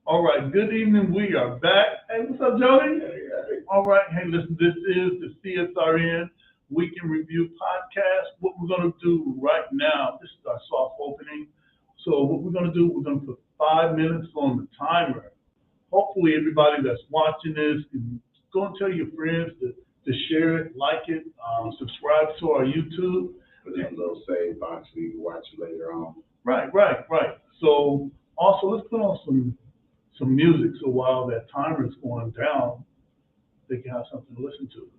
All right, good evening. We are back. Hey, what's up, Jody? All right, hey, listen, this is the CSRN Weekend Review Podcast. What we're going to do right now, this is our soft opening. So what we're going to do, we're going to put 5 minutes on the timer. Hopefully everybody that's watching this can go and tell your friends to share it, like it, subscribe to our YouTube. Put in a little save box so you can watch it later on. Right. So also let's put on some music so while that timer is going down, they can have something to listen to.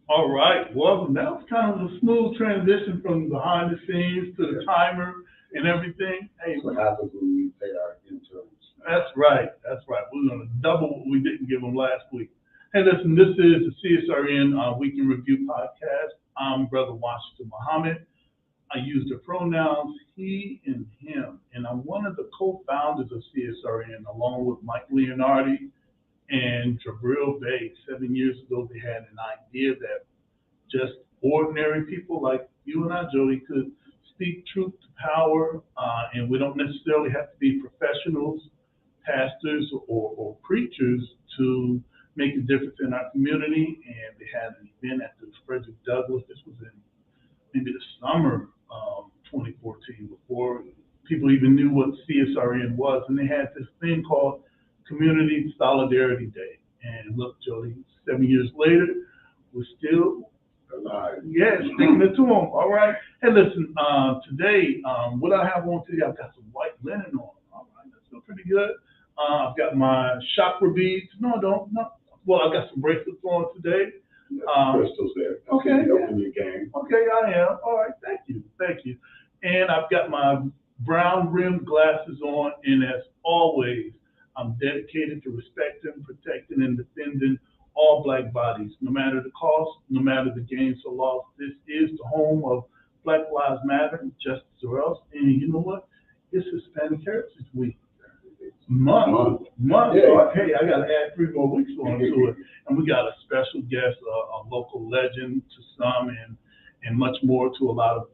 All right. Well, that was kind of a smooth transition from behind the scenes to the timer and everything. Hey, What happens when we pay our interns? that's right. That's right. We're going to double what we didn't give them last week. Hey, listen, this is the CSRN Weekend Review Podcast. I'm Brother Washington Muhammad. I use the pronouns he and him, and I'm one of the co-founders of CSRN, along with Mike Leonardi and Jabril Bay. 7 years ago, they had an idea that just ordinary people like you and I, Jody, could speak truth to power, and we don't necessarily have to be professionals, pastors, or preachers to make a difference in our community. And they had an event at the Frederick Douglass. This was in maybe the summer of 2014, before people even knew what CSRN was. And they had this thing called Community Solidarity Day. And look, Jody, 7 years later, we're still Alive. yeah, sticking it to them. All right. Hey, listen, today, what I have on today, I've got some white linen on. All right, that's still pretty good. I've got my chakra beads. No, I don't. No. Well, I've got some bracelets on today. Crystals there. Okay. Open your game. Okay, I am. All right, thank you. Thank you. And I've got my brown rimmed glasses on, and as always, I'm dedicated to respecting, protecting, and defending all Black bodies, no matter the cost, no matter the gains or loss. This is the home of Black Lives Matter, Justice or Else. And you know what? It's Hispanic Heritage Week. Month. Yeah. So, hey, I got to add 3 more weeks on to it. And we got a special guest, a local legend to some, and much more to a lot of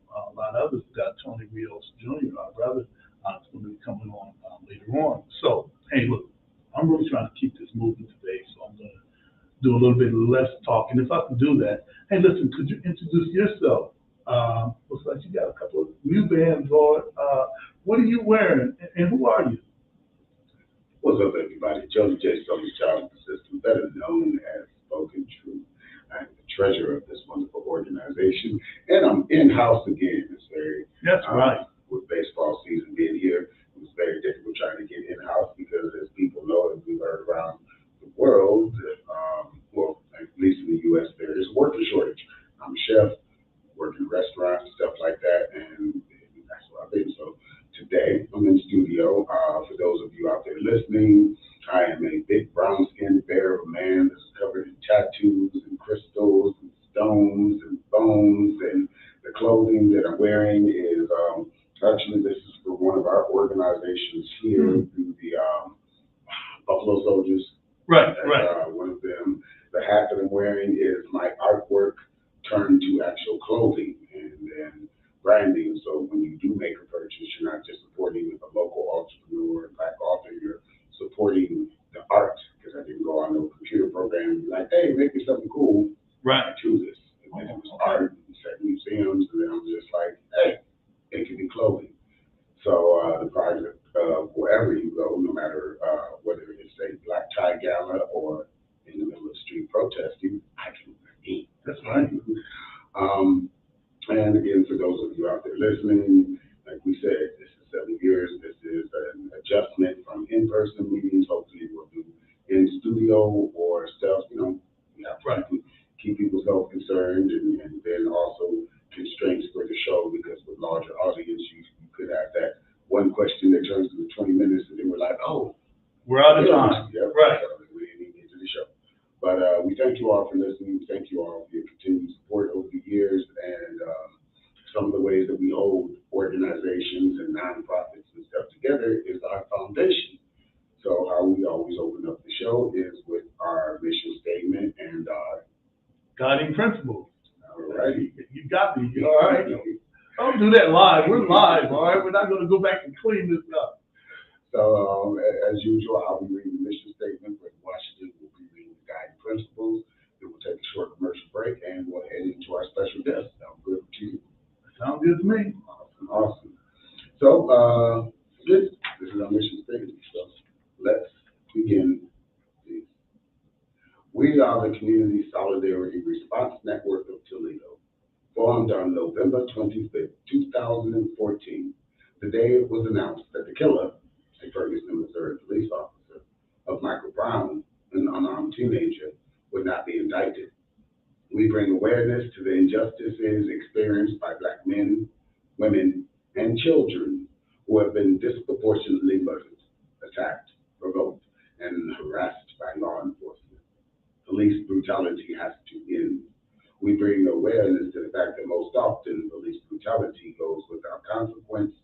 others. We got Tony Rios Jr., our brother, is going to be coming on later on. So, hey, look, I'm really trying to keep this moving today, so I'm going to do a little bit less talking. If I can do that, hey, listen, could you introduce yourself? Looks like you got a couple of new bands on. What are you wearing, and who are you? What's up, everybody? Jody J. Summer Child System, better known as Spoken Truth. I'm the treasurer of this wonderful organization, and I'm in-house again. It's very That's right. With baseball season being here, it was very difficult trying to get in-house because, as people know, as we've heard around the world, well, at least in the U.S., there is a worker shortage. I'm a chef, work in restaurants, stuff like that, and that's what I do. So today, I'm in the studio. For those of you out there listening, I am a big brown-skinned bear of a man that's covered in tattoos and crystals and stones and bones, and the clothing that I'm wearing is actually, this is for one of our organizations here through the Buffalo Soldiers. Right. One of them. The hat that I'm wearing is my artwork turned to actual clothing and then branding. So when you do make a purchase, you're not just supporting a local entrepreneur, Black author, you're supporting the art. Because I didn't go on no computer program and be like, hey, make me something cool. Right. I choose this. And then it was art and set museums, and then I'm just like, hey, it can be clothing. So the project, wherever you go, no matter whether it's a black tie gala or in the middle of the street protesting, I can eat. That's right. And again, for those of you out there listening, like we said, this is 7 years. This is an adjustment from in-person meetings. Hopefully we'll do in studio or stuff, you know, we have to keep people self-concerned and then also constraints for the show, because with larger audience, you could have that one question that turns to 20 minutes and then we're like, oh, we're out of time. Yeah, right. So we didn't even get to the show. But we thank you all for listening. We thank you all for your continued support over the years, and some of the ways that we hold organizations and nonprofits and stuff together is our foundation. So how we always open up the show is with our mission statement and our guiding principles. All righty. You got me. All right. Don't do that live. We're live. All right. We're not going to go back and clean this up. So as usual, I'll be reading the mission statement, but Washington will be reading the guiding principles. Then we'll take a short commercial break and we'll head into our special guest. Sounds good to you? Sounds good to me. Awesome. So this is our mission statement. So let's begin. We are the Community Solidarity Response Network of Toledo, formed on November 25th, 2014, the day it was announced that the killer, a Ferguson, Missouri police officer, of Michael Brown, an unarmed teenager, would not be indicted. We bring awareness to the injustices experienced by Black men, women, and children who have been disproportionately murdered, attacked, provoked, and harassed by law enforcement. Police brutality has to end. We bring awareness to the fact that most often police brutality goes without consequence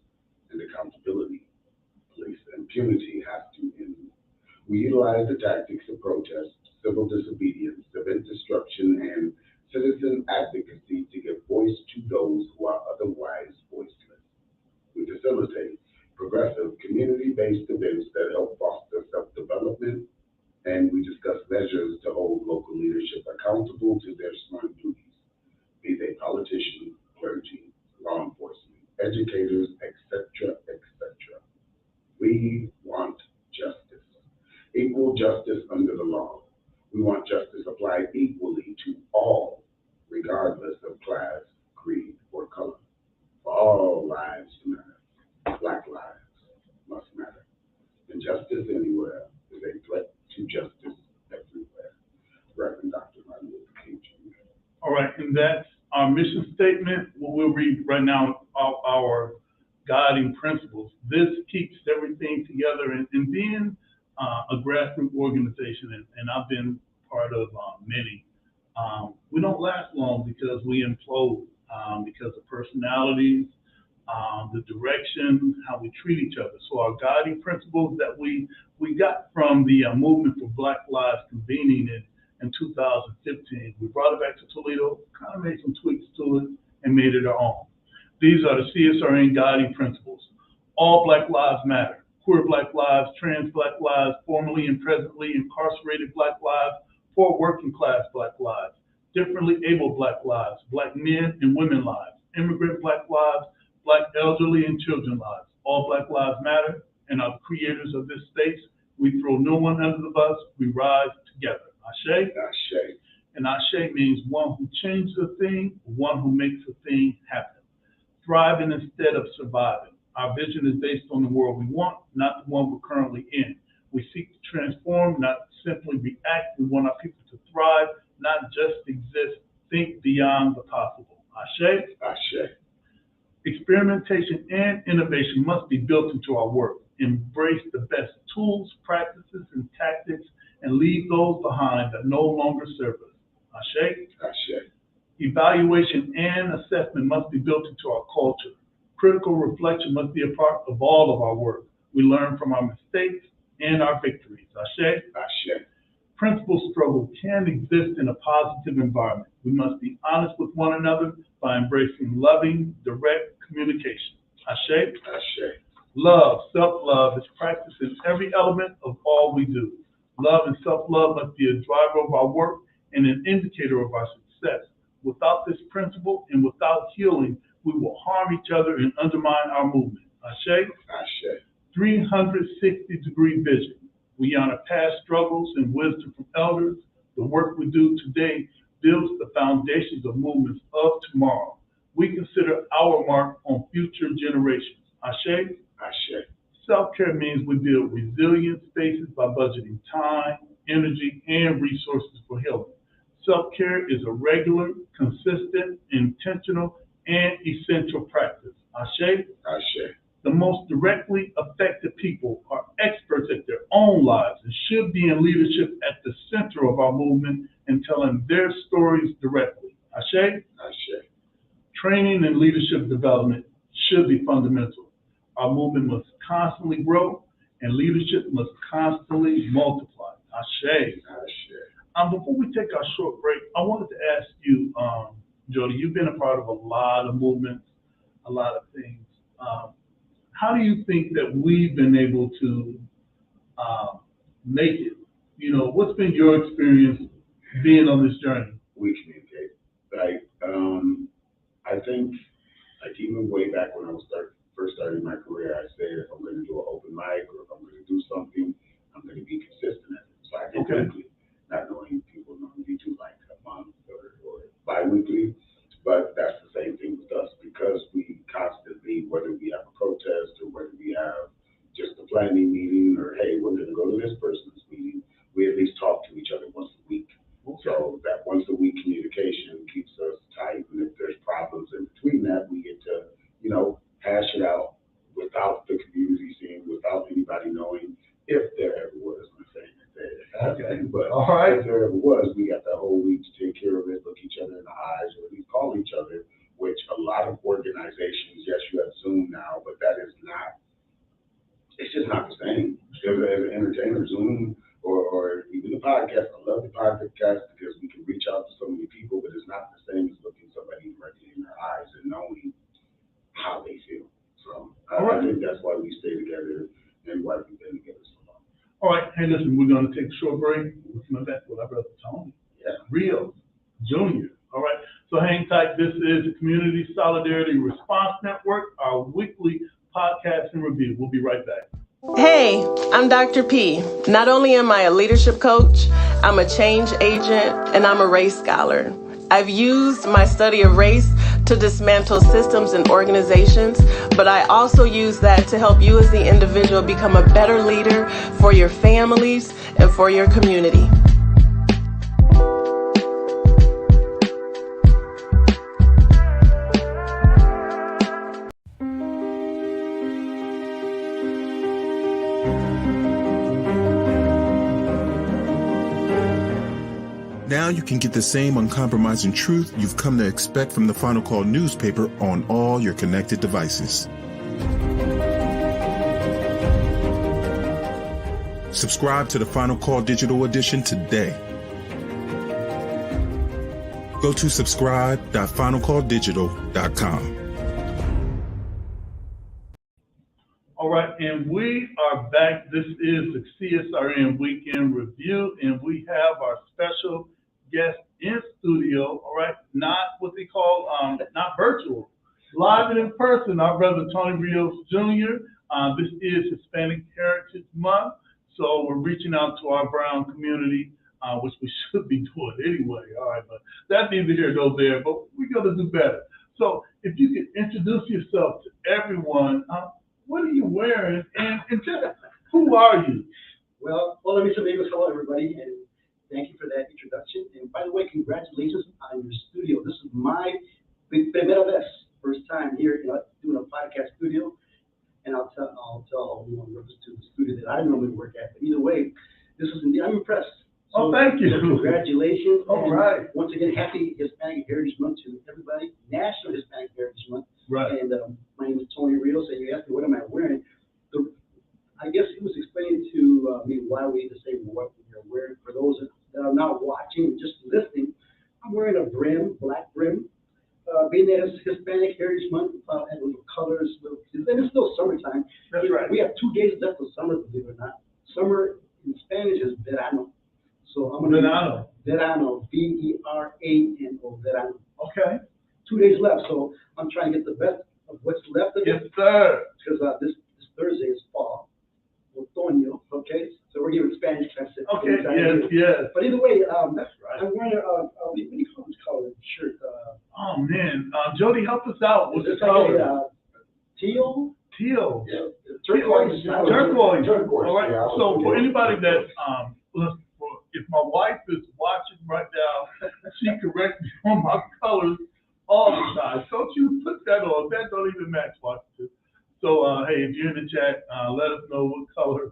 and accountability. Police impunity has to end. We utilize the tactics of protest, civil disobedience, event destruction, and citizen advocacy to give voice to those who are otherwise voiceless. We facilitate progressive, community-based events that help foster self-development, and we discuss measures to hold local leadership accountable to their sworn duties, be they politicians, clergy, law enforcement, educators, etc., etc. We want justice, equal justice under the law. We want justice applied equally to all, regardless of class, creed, or color. For all lives to matter. Black lives must matter. Injustice anywhere is a threat to justice everywhere. Reverend Dr. Martin Luther King Jr. All right, and that's our mission statement. What we'll read right now our guiding principles. This keeps everything together, and being a grassroots organization, and I've been part of many. We don't last long because we implode, because of personalities, the direction, how we treat each other. So our guiding principles that we got from the movement for Black Lives convening in 2015, we brought it back to Toledo, kind of made some tweaks to it, and made it our own. These are the CSRN guiding principles. All Black lives matter. Queer Black lives, trans Black lives, formerly and presently incarcerated Black lives, poor working class Black lives, differently abled Black lives, Black men and women lives, immigrant Black lives, Black elderly and children lives. All Black lives matter, and are the creators of this space. We throw no one under the bus. We rise together. Ashe? Ashe. And Ashe means one who changes a thing, one who makes a thing happen. Thriving instead of surviving. Our vision is based on the world we want, not the one we're currently in. We seek to transform, not simply react. We want our people to thrive, not just exist. Think beyond the possible. Ashe? Ashe. Experimentation and innovation must be built into our work. Embrace the best tools, practices, and tactics, and leave those behind that no longer serve us. Ashe? Ashe. Evaluation and assessment must be built into our culture. Critical reflection must be a part of all of our work. We learn from our mistakes and our victories. Ashe? Ashe. Principal struggle can exist in a positive environment. We must be honest with one another by embracing loving, direct communication. Ashe? Ashe. Love, self-love is practiced in every element of all we do. Love and self-love must be a driver of our work and an indicator of our success. Without this principle and without healing, we will harm each other and undermine our movement. Ashe? Ashe. 360-degree vision. We honor past struggles and wisdom from elders. The work we do today builds the foundations of movements of tomorrow. We consider our mark on future generations. Ashe? Ashe. Self-care means we build resilient spaces by budgeting time, energy, and resources for healing. Self-care is a regular, consistent, intentional, and essential practice. Ashe? Ashe. The most directly affected people are experts at their own lives and should be in leadership at the center of our movement and telling their stories directly. Ashe? Ashe. Training and leadership development should be fundamental. Our movement must constantly grow and leadership must constantly multiply. Ashe. Ashe. Before we take our short break, I wanted to ask you, Jody, you've been a part of a lot of movements, a lot of things. How do you think that we've been able to make it? You know, what's been your experience being on this journey? We communicate. Like, I think, like even way back when I was first starting my career, I said if I'm going to do an open mic or if I'm going to do something, I'm going to be consistent at it. So I did weekly, not knowing people normally do like a month or bi-weekly, but that's the same thing with us because we constantly, whether we have a protest or whether we have just a planning meeting or hey, we're going to go to this person's meeting, we at least talk to each other once a week. Okay. So that once a week communication problems in between that, we get to, hash it out without the community seeing, without anybody knowing if there ever was. I'm not saying that there has been, but All right. if there ever was, we got that whole week to take care of it, look each other in the eyes, or at least call each other, which a lot of organizations, yes, you have Zoom now, but that is not, it's just not the same. As an entertainer, Zoom or even the podcast, I love the podcast because we can reach out to so many people, but it's not the same as looking somebody directly in their eyes and knowing how they feel. So I think that's why we stay together and why we've been together so long. All right, hey, listen, we're gonna take a short break. We'll come back with our brother Tony. Yeah. Rios Jr. All right, so hang tight. This is the Community Solidarity Response Network, our weekly podcast and review. We'll be right back. Hey, I'm Dr. P. Not only am I a leadership coach, I'm a change agent, and I'm a race scholar. I've used my study of race to dismantle systems and organizations, but I also use that to help you as the individual become a better leader for your families and for your community. Now you can get the same uncompromising truth you've come to expect from the Final Call newspaper on all your connected devices. Subscribe to the Final Call digital edition today. Go to subscribe.finalcalldigital.com. All right, and we are back. This is the CSRN Weekend Review, and we have our special guest in studio, all right, not what they call, not virtual, live and in person, our brother Tony Rios Jr. This is Hispanic Heritage Month, so we're reaching out to our brown community, which we should be doing anyway, all right, but that's neither here nor there, but we're gonna do better. So if you could introduce yourself to everyone, what are you wearing, and just who are you? Well, let me say hello, everybody, and thank you for that introduction. And by the way, congratulations on your studio. This is my primera vez, first time here, doing a podcast studio. And I'll tell everyone reference to the studio that I normally work at. But either way, this is indeed, I'm impressed. So, thank you. So congratulations. All right. Once again, happy Hispanic Heritage Month to everybody. National Hispanic Heritage Month. Right. And my name is Tony Rios, and you asked me what am I wearing. I guess he was explaining to me why we need to say what we are wearing. For those that are not watching, just listening, I'm wearing a brim, black brim. Being that it's Hispanic Heritage Month, and little colors, and it's still summertime. That's right. We have 2 days left of summer, believe it or not. Summer in Spanish is verano. So I'm going to verano, V-E-R-A-N-O, verano. Okay. 2 days left, so I'm trying to get the best of what's left of it. Yes, sir. Because this Thursday is fall, otoño, okay? So we're giving Spanish classes. Okay, yes. But either way, that's right. I'm wearing what do you call this color shirt? Oh, man. Jody, help us out with the It's color. like a teal? Teal. Yeah, turquoise. Turquoise. Turquoise. All right. Yeah, So for anybody that, listen, if my wife is watching right now, she corrects me on my colors all the time. Don't you put that on. That don't even match Washington. So, hey, if you're in the chat, let us know what color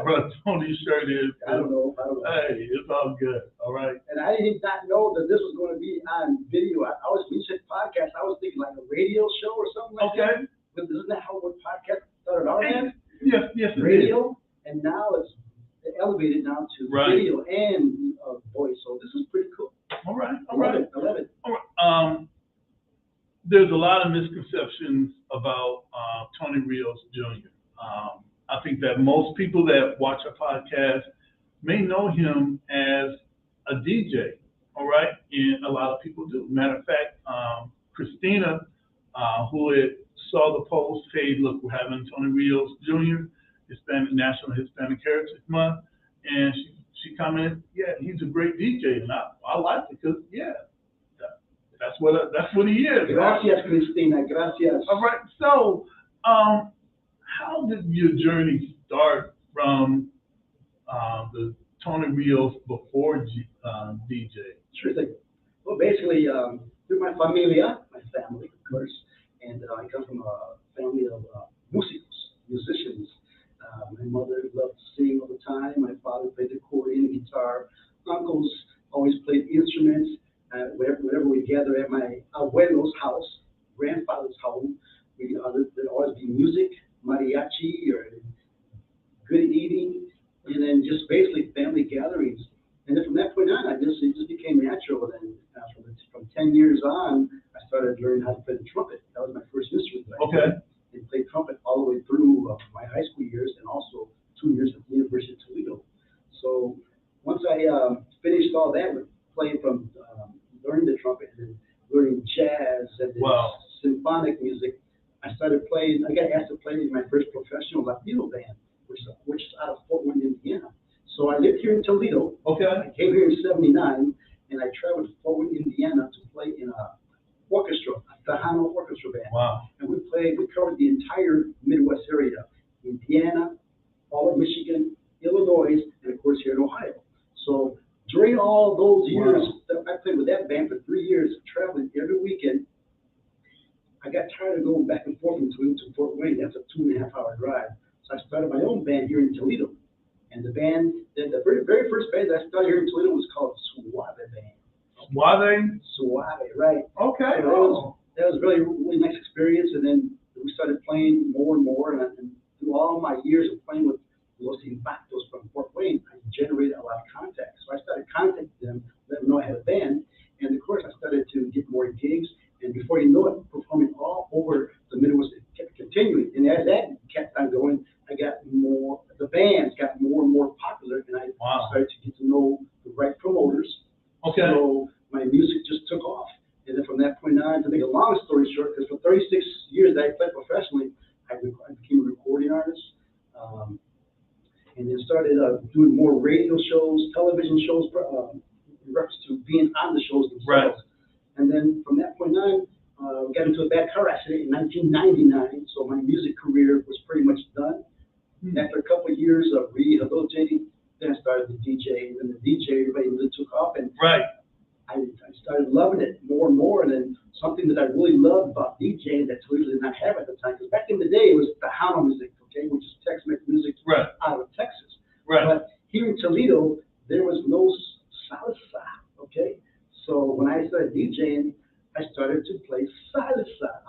Brother Tony's shirt is. I don't know. Hey, it's all good. All right. And I did not know that this was going to be on video. I was, when you said podcast, I was thinking like a radio show or something like that. But isn't that how what podcast started out as? Yes, it radio, is. and now it's elevated now to Right. video and voice. So this is pretty cool. All right. I love it. All right. There's a lot of misconceptions about Tony Rios Jr. I think that most people that watch our podcast may know him as a DJ, all right? And a lot of people do. Matter of fact, Christina, who saw the post, hey, look, we're having Tony Rios Jr., National Hispanic Heritage Month, and she commented, yeah, he's a great DJ, and I like it because, yeah, that's what he is. Gracias, Cristina. Gracias. All right. So, how did your journey start from the Tony Rios before DJ? Sure thing. Well, basically, through my familia, my family, of course, and I come from a family of músicos, musicians. My mother loved to sing all the time. My father played the accordion, guitar. Uncles always played instruments. Whenever we gather at my abuelo's house, grandfather's home, there'd always be music, mariachi, or good eating, and then just basically family gatherings. And then from that point on, it just became natural. And then from 10 years on, I started learning how to play the trumpet. That was my first instrument. Okay. And played trumpet all the way through my high school years and also 2 years at the University of Toledo. So once I finished all that with playing from learning the trumpet and then learning jazz and then symphonic music, I started playing. I got asked to play in my first professional Latino band, which is out of Fort Wayne, Indiana. So I lived here in Toledo. Okay. I came here in '79, and I traveled to Fort Wayne, Indiana, to play in a orchestra, a Tejano orchestra band. Wow. And we covered the entire Midwest area, Indiana, all of Michigan, Illinois, and of course here in Ohio. So during all those years, I played with that band for 3 years, traveling every weekend. I got tired of going back and forth from Toledo to Fort Wayne. That's a 2.5-hour drive. So I started my own band here in Toledo. And the very first band that I started here in Toledo was called Suave Band. Suave, right. Okay. So that was really, really nice experience. And then we started playing more and more. And through all my years of playing with Los Impactos from Fort Wayne, I generated a lot of contacts. So I started contacting them, let them know I had a band. And of course, I started to get more gigs. And before you know it, performing all over the Midwest, it kept continuing. And as that kept on going, the bands got more and more popular, and I started to get to know the right promoters. Okay. So my music just took off. And then from that point on, to make a long story short, because for 36 years that I played professionally, I became a recording artist. And then started doing more radio shows, television shows, in reference to being on the shows themselves. Right. And then from that point on, got into a bad car accident in 1999, so my music career was pretty much done. After a couple of years of rehabilitating, then I started the DJ, and then the DJ, everybody really took off, and I started loving it more and more. And then something that I really loved about DJing that Toledo did not have at the time, because back in the day it was Tejano music, okay, which is Tex-Mex music out of Texas. Right. But here in Toledo, there was no salsa, okay? So when I started DJing, I started to play salsa,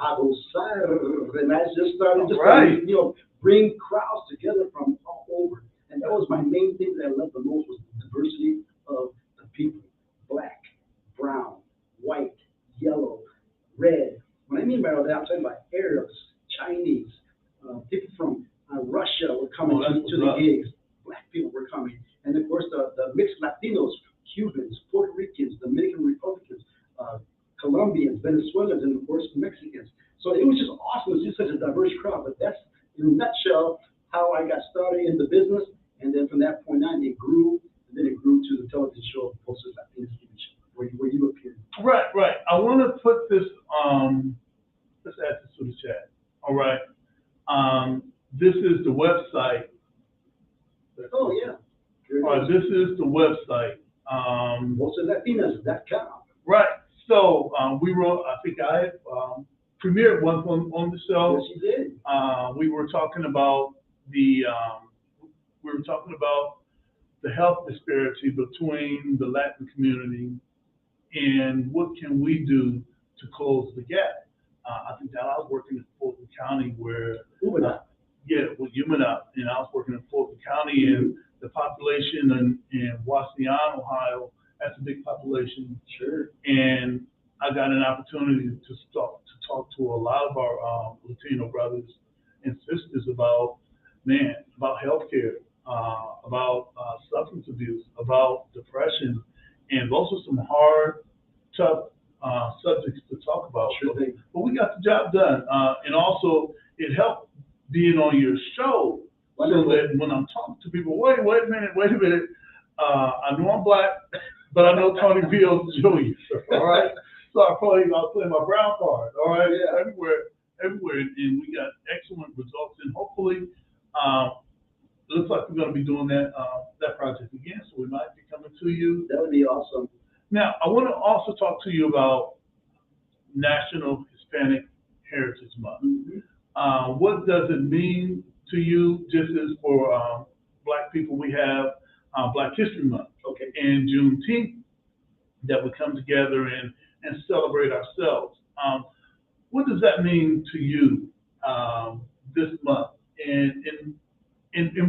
and I just started to bring crowds together from all over. And that was my main thing that I loved the most, was the diversity of the people: black, brown, white, yellow, red. What I mean by all that, I'm talking about Arabs, Chinese, people from Russia were coming to the gigs. Black people were coming, and of course the mixed Latinos, Cubans, Puerto Ricans, Dominican Republicans, Colombians, Venezuelans, and of course Mexicans. So it was just awesome to see such a diverse crowd. But that's, in a nutshell, how I got started in the business. And then from that point on, it grew, and then it grew to the television show, Voces Latinas TV show, where you appeared. Right. I want to put this, let's add this to the chat. All right. This is the website. Oh, yeah. All right, this is the website. VocesLatinas.com. Right. So we wrote, I think I had premiered once on the show. Yes, you did. We were talking about the health disparity between the Latin community and what can we do to close the gap. I think that I was working in Fulton County where Umana. with Umana, and I was working in Fulton County, and the population in Waukegan, Ohio, that's a big population. Sure. And I got an opportunity to talk to a lot of our Latino brothers and sisters about healthcare, about substance abuse, about depression, and those are some hard, tough subjects to talk about. Sure thing. But we got the job done, and also it helped being on your show. Wonderful. So that when I'm talking to people, wait a minute, I know I'm black, but I know Tony Ville's Jr. All right, so I'll play my brown card. All right, Yeah. everywhere, and we got excellent results. And hopefully, it looks like we're going to be doing that project again. So we might be coming to you. That would be awesome. Now, I want to also talk to you about National Hispanic Heritage Month. What does it mean to you? Just as for Black people, we have Black History Month, Okay. and Juneteenth, that we come together and celebrate ourselves. What does that mean to you this month, and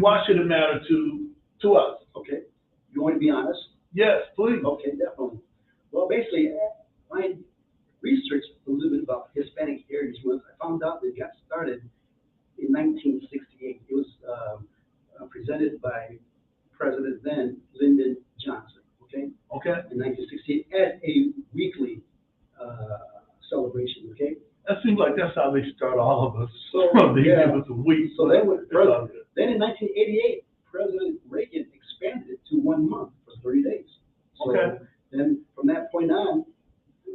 why should it matter to us? Okay. You want to be honest? Yes, please. Okay, definitely. Well, basically, my research a little bit about Hispanic Heritage Month. I found out that it got started in 1968. It was presented by President then Lyndon Johnson. Okay. Okay. In 1968, as a weekly celebration. Okay. That seems like that's how they start all of us. So, They yeah. give us a week. So then, It's all good. then in 1988, President Reagan expanded it to 1 month for 30 days. So Okay. then from that point on,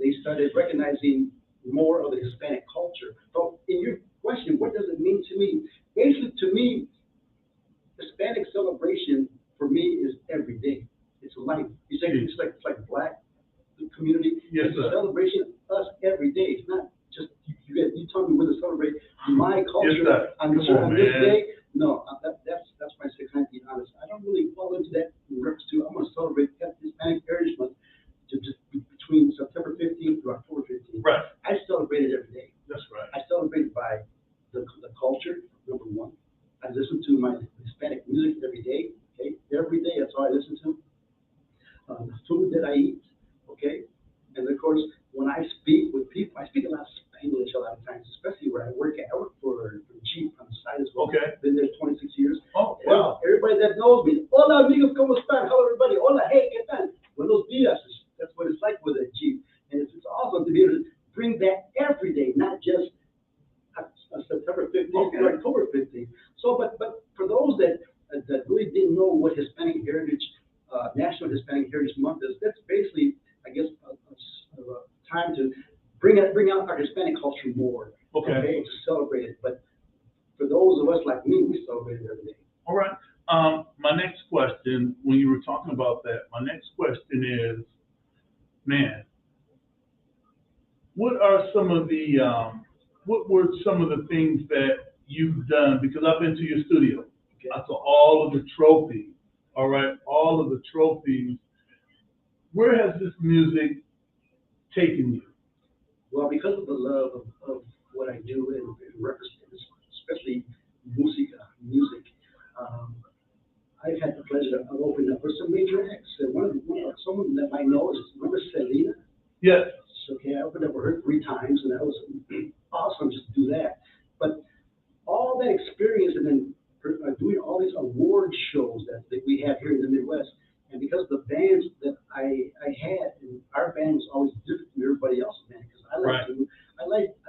they started recognizing more of the Hispanic culture. So in your question, what does it mean to me? Basically, to me, Hispanic celebration for me is every day. It's life. You say it's like Black community. Yes, It's sir. a celebration of us every day. It's not just you tell me when to celebrate my culture. Yes, sir. On Come on, this man. day. No, that's my 619 honest. I don't really fall into that in reference to I'm going to celebrate Hispanic Heritage Month to just between September 15th to October 15th. Right. I celebrate it every day. That's right. I celebrate by the culture, number one. I listen to my Hispanic music every day. Okay, every day that's all I listen to. The food that I eat. Okay, and of course when I speak with people, I speak a lot of Spanglish a lot of times, especially where I work at. I work for Jeep on the side as well. Okay. Been there 26 years. Oh, wow. Everybody that knows me, hola amigos, ¿cómo están? Hello everybody. Hola, hey, ¿qué tal? Buenos días. That's what it's like with a Jeep, and it's awesome to be able to bring that every day, not just September 15th to October 15th. So, but for those that really didn't know what Hispanic Heritage, National Hispanic Heritage Month is, that's basically, I guess, a time to bring out our Hispanic culture more. Okay. To celebrate it. But for those of us like me, we celebrate it every day. All right. My next question, when you were talking about that, my next question is, man, what were some of the things that you've done? Because I've been to your studio. Okay. I saw all of the trophies. All right, all of the trophies. Where has this music taken you? Well, because of the love of what I do in reference to, especially music, I've had the pleasure of opening up for some major acts. And someone that I know is, remember Selena? Yes. Okay, I opened up for her 3 times, and that was awesome just to do that. But all that experience, and then doing all these award shows that we have here in the Midwest, and because the bands that I had, and our band was always different from everybody else's band, because I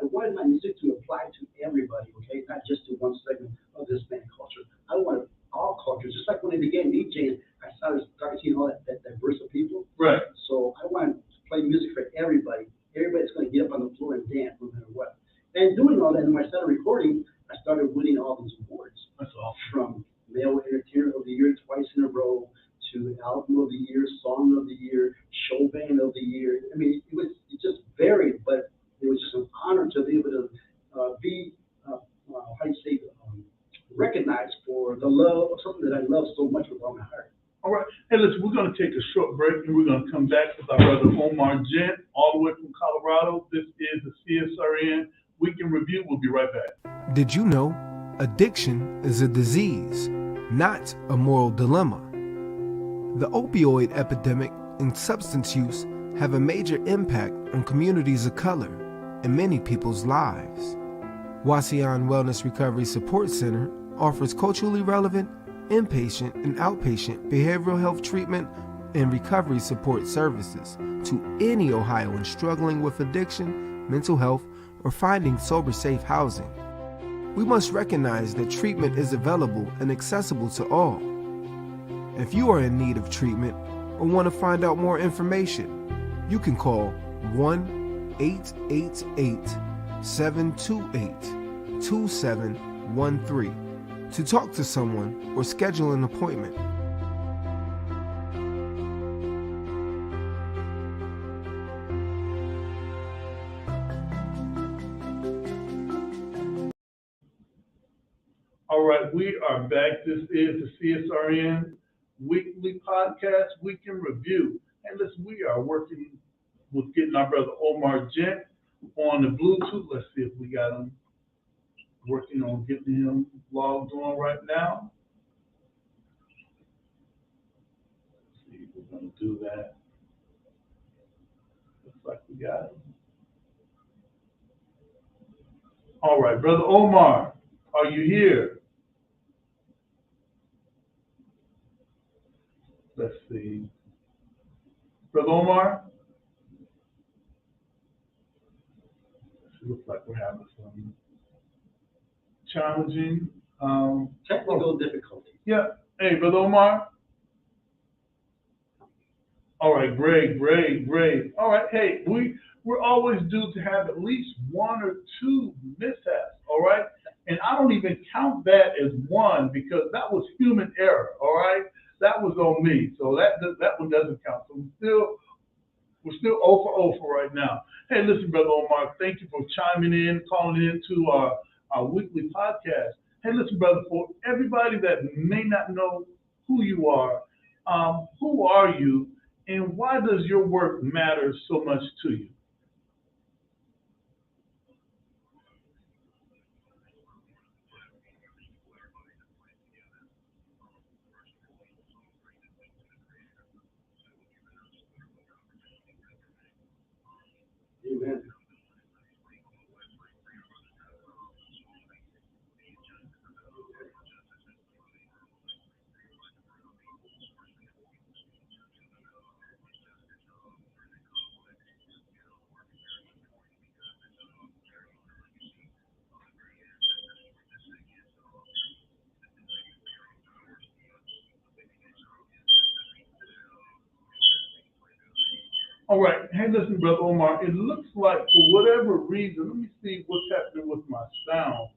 wanted my music to apply to everybody, okay, not just to one segment of this band culture. I wanted all cultures, just like when I began DJing, I started seeing all that diverse of people. Right. So I wanted to play music for everybody. Everybody's going to get up on the floor and dance no matter what. And doing all that, and when I started recording, I started winning all these awards. That's awesome. From Male Entertainer of the Year twice in a row, to Album of the Year, Song of the Year, Show Band of the Year. I mean, it just varied, but it was just an honor to be able to be recognized for the love of something that I love so much with all my heart. All right. Hey, listen, we're going to take a short break, and we're going to come back with our brother Omar Gent, all the way from Colorado. This is the CSRN Week in Review. We'll be right back. Did you know addiction is a disease, not a moral dilemma? The opioid epidemic and substance use have a major impact on communities of color and many people's lives. Wasion Wellness Recovery Support Center offers culturally relevant inpatient and outpatient behavioral health treatment and recovery support services to any Ohioan struggling with addiction, mental health, or finding sober, safe housing. We must recognize that treatment is available and accessible to all. If you are in need of treatment or want to find out more information, you can call 1-888-728-2713 to talk to someone or schedule an appointment. All right, we are back. This is the CSRN weekly podcast, Weekend Review. And listen, we are working with getting our brother Omar Gent on the Bluetooth. Let's see if we got him working on getting him logged on right now. Let's see if we're going to do that. Looks like we got him. All right, brother Omar, are you here? Let's see. Brother Omar? It looks like we're having some challenging Technical difficulty. Yeah. Hey, Brother Omar? All right, great. All right, hey, we're always due to have at least one or two mishaps, all right? And I don't even count that as one because that was human error, all right? That was on me, so that one doesn't count. So we're still 0 for 0 for right now. Hey, listen, Brother Omar, thank you for chiming in, calling in to our weekly podcast. Hey, listen, brother, for everybody that may not know who you are you, and why does your work matter so much to you? Amen. All right. Hey, listen, Brother Omar, it looks like for whatever reason, let me see what's happening with my sound.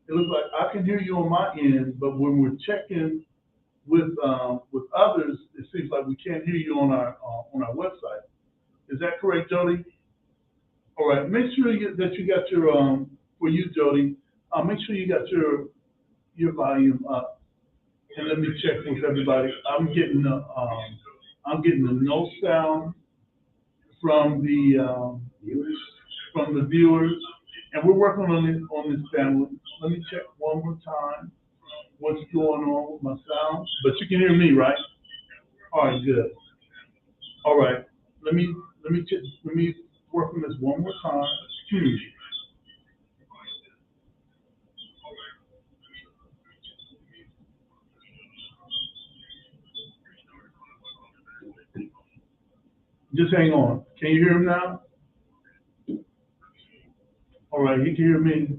It looks like I can hear you on my end, but when we're checking with others, it seems like we can't hear you on our website. Is that correct, Jody? All right. Make sure that you got your for you, Jody. Make sure you got your volume up, and let me check with everybody. I'm getting the no sound from the viewers, and we're working on this family. Let me check one more time what's going on with my sound. But you can hear me, right? All right, good. All right, let me work on this one more time. Just hang on. Can you hear him now? All right, he can hear me,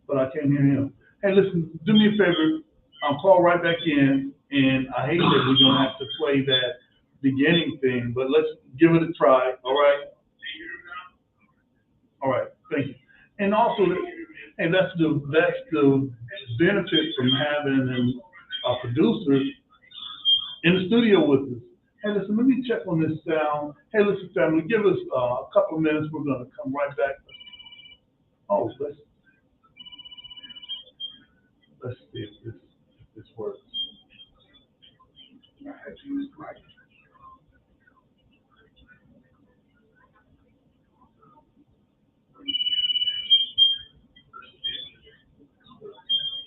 but I can't hear him. Hey, listen, do me a favor. Call right back in, and I hate that we're gonna have to play that beginning thing, but let's give it a try. All right. All right. Thank you. And also, and that's the benefit from having a producer in the studio with us. Hey, listen, let me check on this sound. Hey, listen, family, give us a couple of minutes. We're gonna come right back. Oh, let's see if this works. I had to use the mic.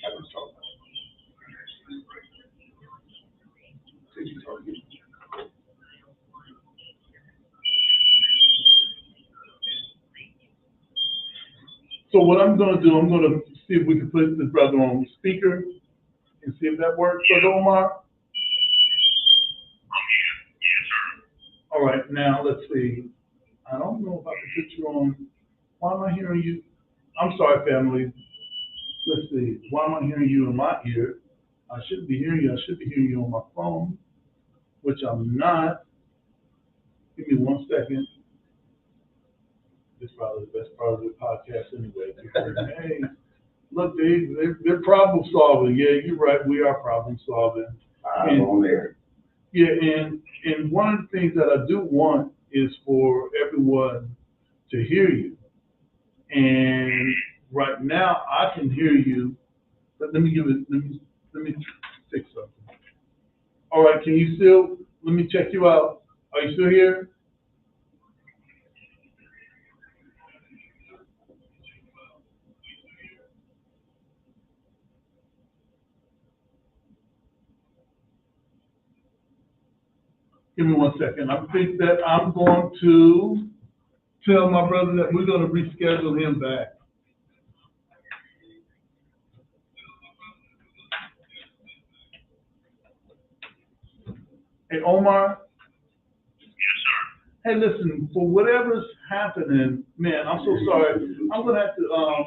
Have him talk. Did you talk? So what I'm gonna do, I'm gonna see if we can put this brother on speaker and see if that works, Brother Omar. All right, now let's see. I don't know if I can put you on. Why am I hearing you? I'm sorry, family. Let's see. Why am I hearing you in my ear? I shouldn't be hearing you. I should be hearing you on my phone, which I'm not. Give me 1 second. This is probably the best part of the podcast anyway. Hey, look, they're problem solving. Yeah, you're right. We are problem solving. I'm on there. Yeah, and one of the things that I do want is for everyone to hear you. And right now I can hear you, but let me fix something. All right, can you still, let me check you out. Are you still here? Give me 1 second. I think that I'm going to tell my brother that we're going to reschedule him back. Hey, Omar? Hey, listen, for whatever's happening, man, I'm so sorry. I'm going to have to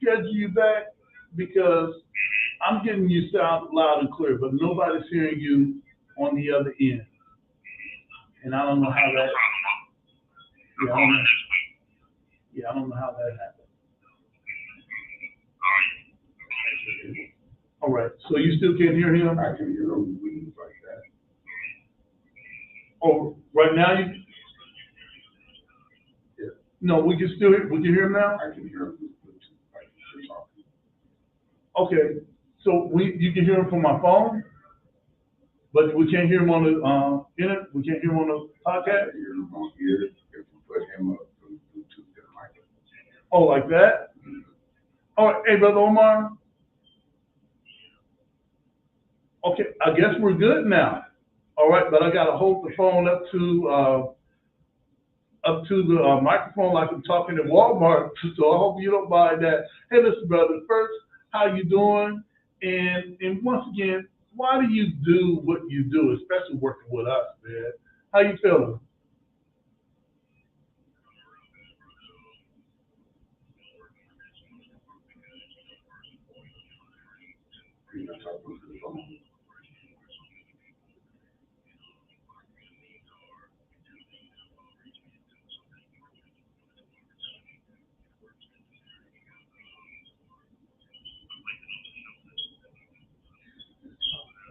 schedule you back because I'm getting you sound loud and clear, but nobody's hearing you on the other end. And I don't know how that, I don't know how that happened. All right, so you still can't hear him? I can hear him leave like that. Oh, right now you? Yeah. No, we can still hear, would you hear him now? I can hear him like you're talking. Okay, so you can hear him from my phone, but we can't hear him on the internet. We can't hear him on the I podcast. can hear him on here if you put him up through Bluetooth to the mic. Oh, like that? All right, hey, Brother Omar. Okay, I guess we're good now. All right, but I gotta hold the phone up to the microphone like I'm talking at Walmart. So I hope you don't mind that. Hey, listen, brother. First, how you doing? And once again, why do you do what you do, especially working with us, man? How you feeling? You're not talking to the phone.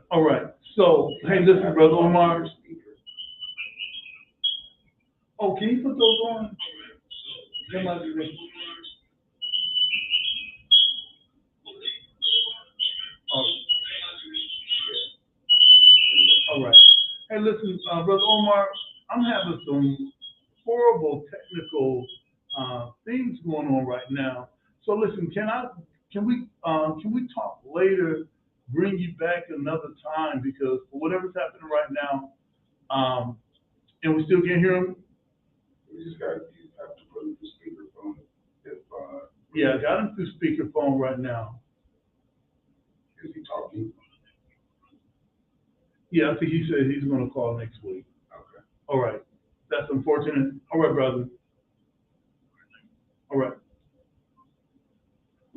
All right. So, hey, listen, Brother Omar. Oh, can you put those on? They might be ready. All right. Hey, listen, Brother Omar, I'm having some horrible technical things going on right now. So listen, can we talk later? Bring you back another time because for whatever's happening right now, and we still can't hear him. You have to put him through speakerphone. Yeah, I got him through speakerphone right now. Is he talking? Yeah, I think he said he's going to call next week. Okay. All right. That's unfortunate. All right, brother. All right.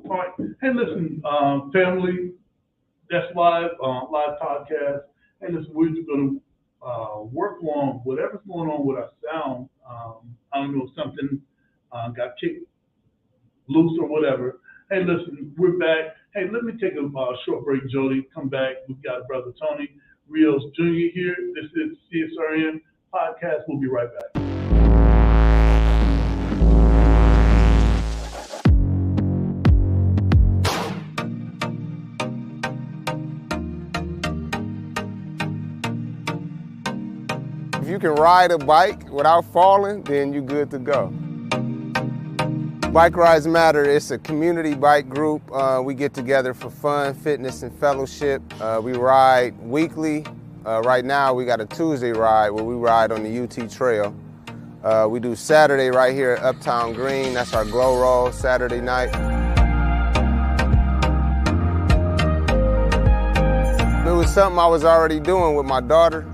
All right. Hey, listen, family, that's live podcast. Hey, listen, we're just going to work on whatever's going on with our sound. I don't know if something got kicked loose or whatever. Hey, listen, we're back. Hey, let me take a short break, Jody. Come back. We've got Brother Tony Rios Jr. here. This is CSRN podcast. We'll be right back. If you can ride a bike without falling, then you're good to go. Bike Rides Matter, it's a community bike group. We get together for fun, fitness, and fellowship. We ride weekly. Right now we got a Tuesday ride where we ride on the UT Trail. We do Saturday right here at Uptown Green. That's our glow roll Saturday night. It was something I was already doing with my daughter,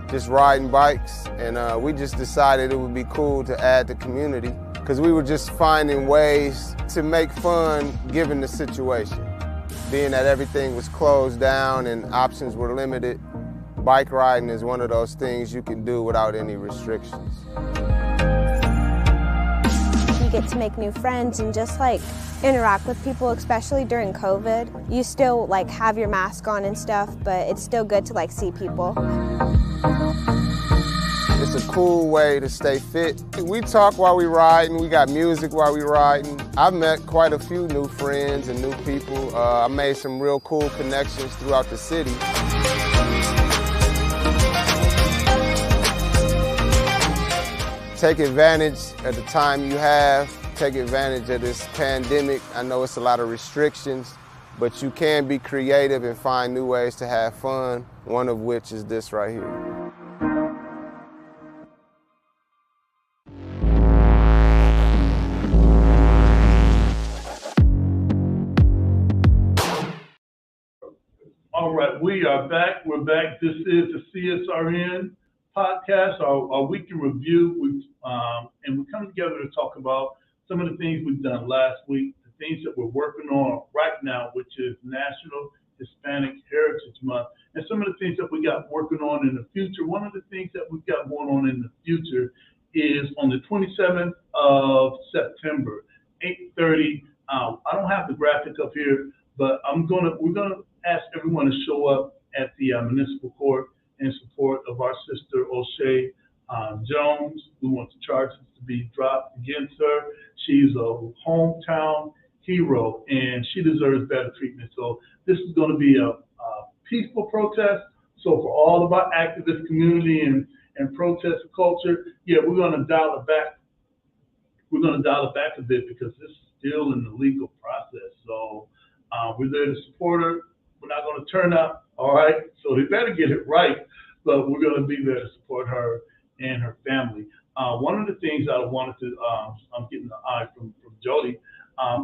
just riding bikes, and we just decided it would be cool to add the community because we were just finding ways to make fun given the situation. Being that everything was closed down and options were limited, bike riding is one of those things you can do without any restrictions. You get to make new friends and just like interact with people, especially during COVID. You still like have your mask on and stuff, but it's still good to like see people. It's just a cool way to stay fit. We talk while we riding, we got music while we riding. I've met quite a few new friends and new people. I made some real cool connections throughout the city. Take advantage of the time you have. Take advantage of this pandemic. I know it's a lot of restrictions, but you can be creative and find new ways to have fun, one of which is this right here. All right, we are back. We're back. This is the CSRN podcast, our weekend review. And we're coming together to talk about some of the things we've done last week, the things that we're working on right now, which is National Hispanic Heritage Month, and some of the things that we got working on in the future. One of the things that we've got going on in the future is on the 27th of September, 8:30. I don't have the graphic up here, but we're gonna ask everyone to show up at the municipal court in support of our sister O'Shea Jones, who wants charges to be dropped against her. She's a hometown hero, and she deserves better treatment. So this is going to be a peaceful protest. So for all of our activist community and protest culture, yeah, we're going to dial it back. We're going to dial it back a bit because this is still in the legal process. So we're there to support her. We're not going to turn up, all right? So they better get it right, but we're going to be there to support her and her family. One of the things I wanted to, I'm getting the eye from Jody,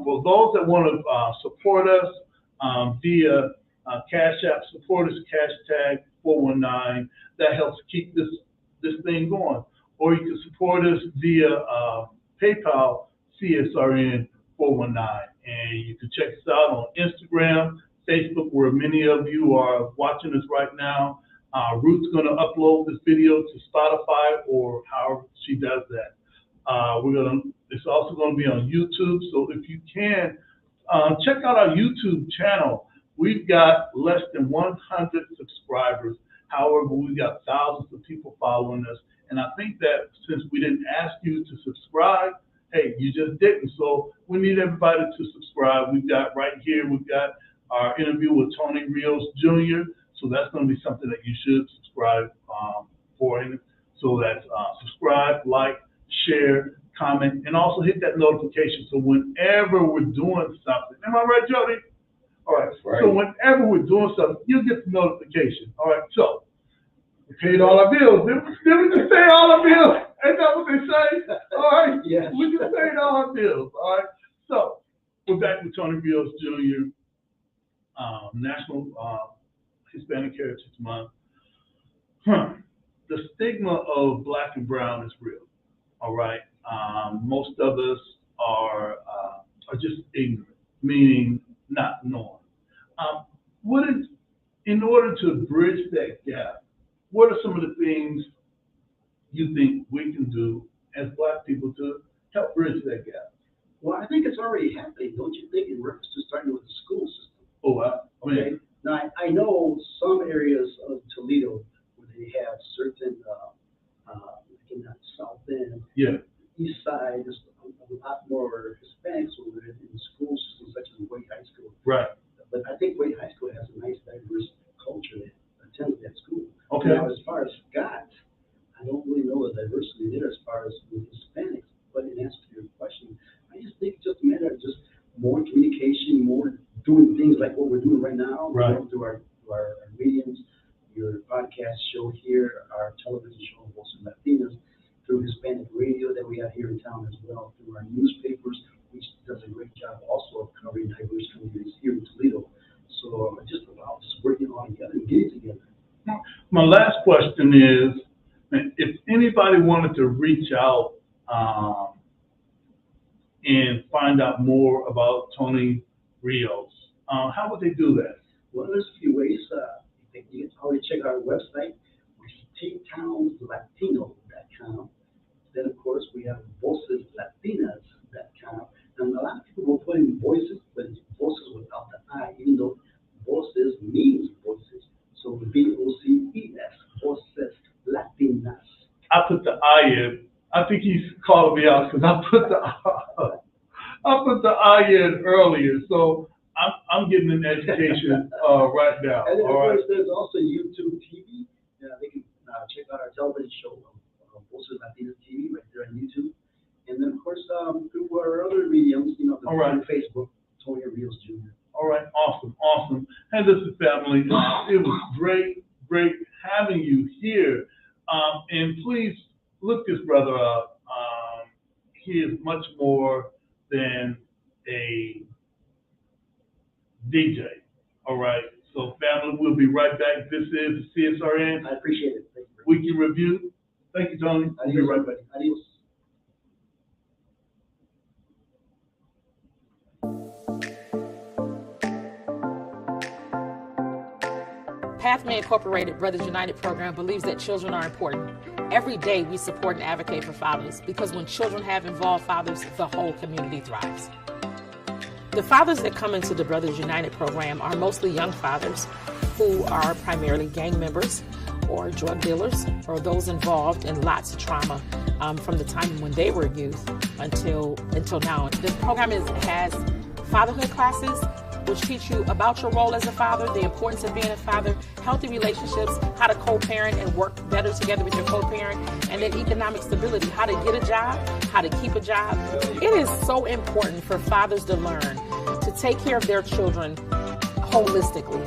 for those that want to support us via Cash App, support us, hashtag 419. That helps keep this thing going. Or you can support us via PayPal, CSRN 419. And you can check us out on Instagram, Facebook, where many of you are watching us right now. Ruth's going to upload this video to Spotify or however she does that. It's also going to be on YouTube. So if you can, check out our YouTube channel. We've got less than 100 subscribers. However, we've got thousands of people following us. And I think that since we didn't ask you to subscribe, hey, you just didn't. So we need everybody to subscribe. We've got our interview with Tony Rios Jr. So that's going to be something that you should subscribe for him. So that's subscribe, like, share, comment, and also hit that notification. So whenever we're doing something, am I right, Jody? All right. Right. So whenever we're doing something, you'll get the notification. All right. So we paid all our bills. Did we just pay all our bills? Ain't that what they say? All right. Yes. We just paid all our bills. All right. So we're back with Tony Rios Jr. National Hispanic Heritage Month. The stigma of Black and brown is real. All right. Most of us are just ignorant, meaning not knowing. In order to bridge that gap, what are some of the things you think we can do as Black people to help bridge that gap? Well, I think it's already happening, don't you think, in reference to starting with the school system? Oh, Okay. Now, I know some areas of Toledo where they have certain, in that South End, yeah, East Side, there's a lot more Hispanics over there in the school system, such as Wade High School. right. But I think Wade High School has a nice, diverse culture that attends that school. Okay. Now, as far as Scott, I don't really know the diversity there as far as with Hispanics. But in answer to your question, I just think it's just a matter of just more communication, more doing things like what we're doing right now, right, through our mediums, your podcast show here, our television show, Voices Latinas, through Hispanic radio that we have here in town as well, through our newspapers, which does a great job also of covering diverse communities here in Toledo. So just about just working all together and getting together. My last question is, if anybody wanted to reach out and find out more about Tony Rios, how would they do that? Well, there's a few ways. You can always check our website, which is townslatino.com. Then, of course, we have voceslatinas.com. And a lot of people will put in voices, but it's voices without the I, even though voices means voices. So VOCES, Voces Latinas. I put the I in. I think he's calling me out because I put the I in earlier. So I'm getting an education right now. And then, of All right. course, there's also YouTube TV. They can check out our television show, Voces Latinas TV, right there on YouTube. And then, of course, through our other mediums, All right. Facebook, Tony Rios Jr. All right, awesome. Hey, listen, family, it was great having you here. And please look this brother up. He is much more than a DJ. All right, so family, we'll be right back. This is the CSRN. I appreciate it. Thank you. Weekend Review. Thank you, Tony. We'll be right back. Adios. Pathway Incorporated Brothers United program believes that children are important. Every day we support and advocate for fathers because when children have involved fathers, the whole community thrives. The fathers that come into the Brothers United program are mostly young fathers who are primarily gang members or drug dealers or those involved in lots of trauma from the time when they were youth until now. The program has fatherhood classes which teach you about your role as a father, the importance of being a father, healthy relationships, how to co-parent and work better together with your co-parent, and then economic stability, how to get a job, how to keep a job. It is so important for fathers to learn to take care of their children holistically,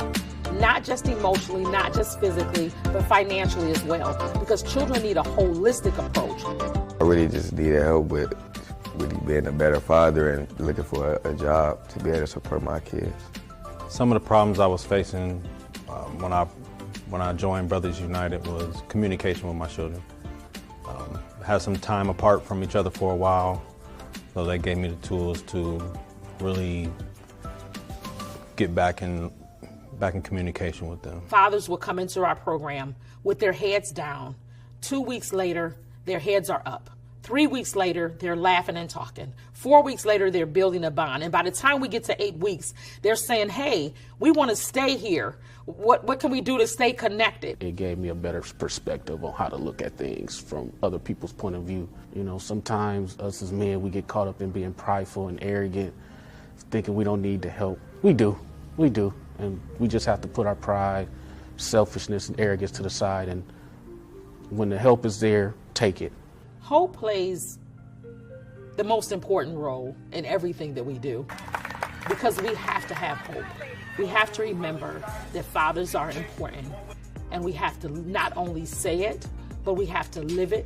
not just emotionally, not just physically, but financially as well, because children need a holistic approach. I really just needed help with really being a better father and looking for a job to be able to support my kids. Some of the problems I was facing when I joined Brothers United was communication with my children. Had some time apart from each other for a while, so they gave me the tools to really get back in communication with them. Fathers will come into our program with their heads down. 2 weeks later, their heads are up. 3 weeks later, they're laughing and talking. 4 weeks later, they're building a bond. And by the time we get to 8 weeks, they're saying, hey, we want to stay here. What can we do to stay connected? It gave me a better perspective on how to look at things from other people's point of view. You know, sometimes us as men, we get caught up in being prideful and arrogant, thinking we don't need the help. We do. And we just have to put our pride, selfishness, and arrogance to the side. And when the help is there, take it. Hope plays the most important role in everything that we do because we have to have hope. We have to remember that fathers are important, and we have to not only say it, but we have to live it,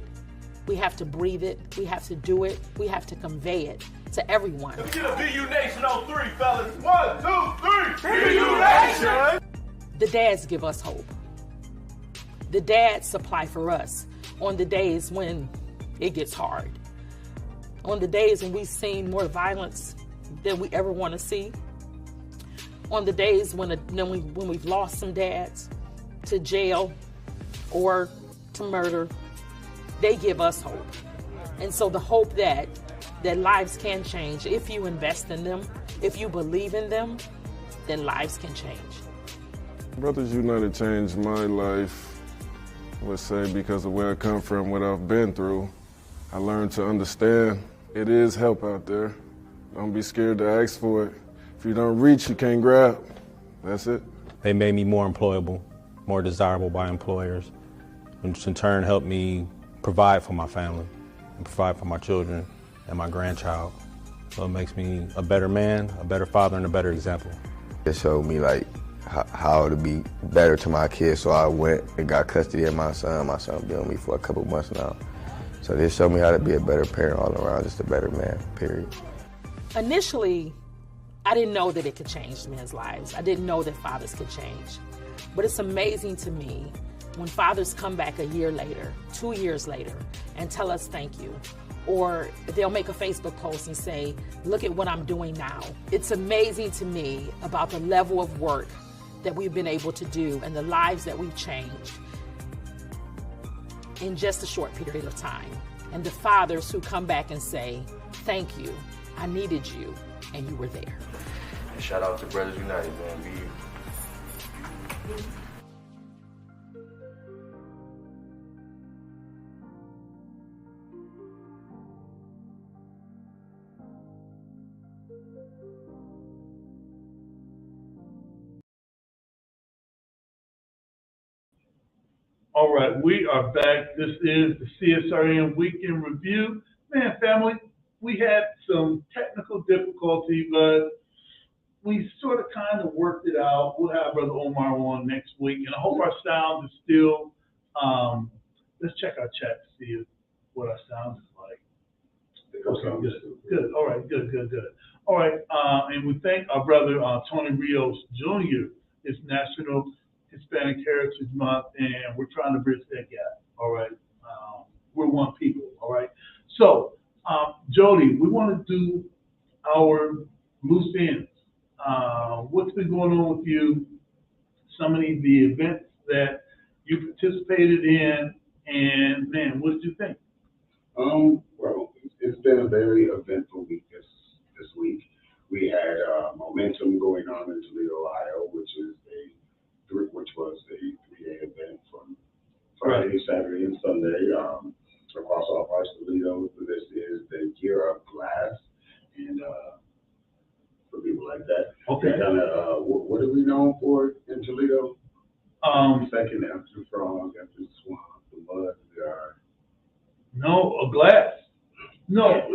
we have to breathe it, we have to do it, we have to convey it to everyone. Let's get a BU Nation on 3, fellas. 1, 2, 3. BU Nation! The dads give us hope. The dads supply for us on the days when it gets hard. On the days when we've seen more violence than we ever want to see. On the days when we've lost some dads to jail or to murder, they give us hope. And so the hope that lives can change, if you invest in them, if you believe in them, then lives can change. Brothers United changed my life, I would say, because of where I come from, what I've been through. I learned to understand it is help out there. Don't be scared to ask for it. If you don't reach, you can't grab. That's it. They made me more employable, more desirable by employers, which in turn helped me provide for my family and provide for my children and my grandchild. So it makes me a better man, a better father, and a better example. It showed me how to be better to my kids, so I went and got custody of my son. My son been with me for a couple months now. So this showed me how to be a better parent all around, just a better man, period. Initially, I didn't know that it could change men's lives. I didn't know that fathers could change. But it's amazing to me when fathers come back a year later, 2 years later, and tell us thank you. Or they'll make a Facebook post and say, look at what I'm doing now. It's amazing to me about the level of work that we've been able to do and the lives that we've changed in just a short period of time. And the fathers who come back and say, thank you, I needed you, and you were there. And shout out to Brothers United, man. Be you. All right, we are back. This is the CSRN Weekend Review. Man, family, we had some technical difficulty, but we sort of kind of worked it out. We'll have Brother Omar on next week, and I hope our sound is still, let's check our chat to see what our sound is like. Okay, good. All right, good. All right, and we thank our brother Tony Rios Jr. It's National Hispanic Heritage Month, and we're trying to bridge that gap. All right, we're one people. All right. So, Jody, we want to do our loose ends. What's been going on with you? Some of the events that you participated in, and man, what did you think? Well, it's been a very eventful week this week. We had momentum going on in Toledo, Ohio, which was a 3-day event from Friday, Saturday, and Sunday across all parts of Toledo. This is the Year of Glass, and for people like that. Okay. Kind of, what are we known for in Toledo? Second after the frog, after the swamp, the mud, we are. No, a glass. No,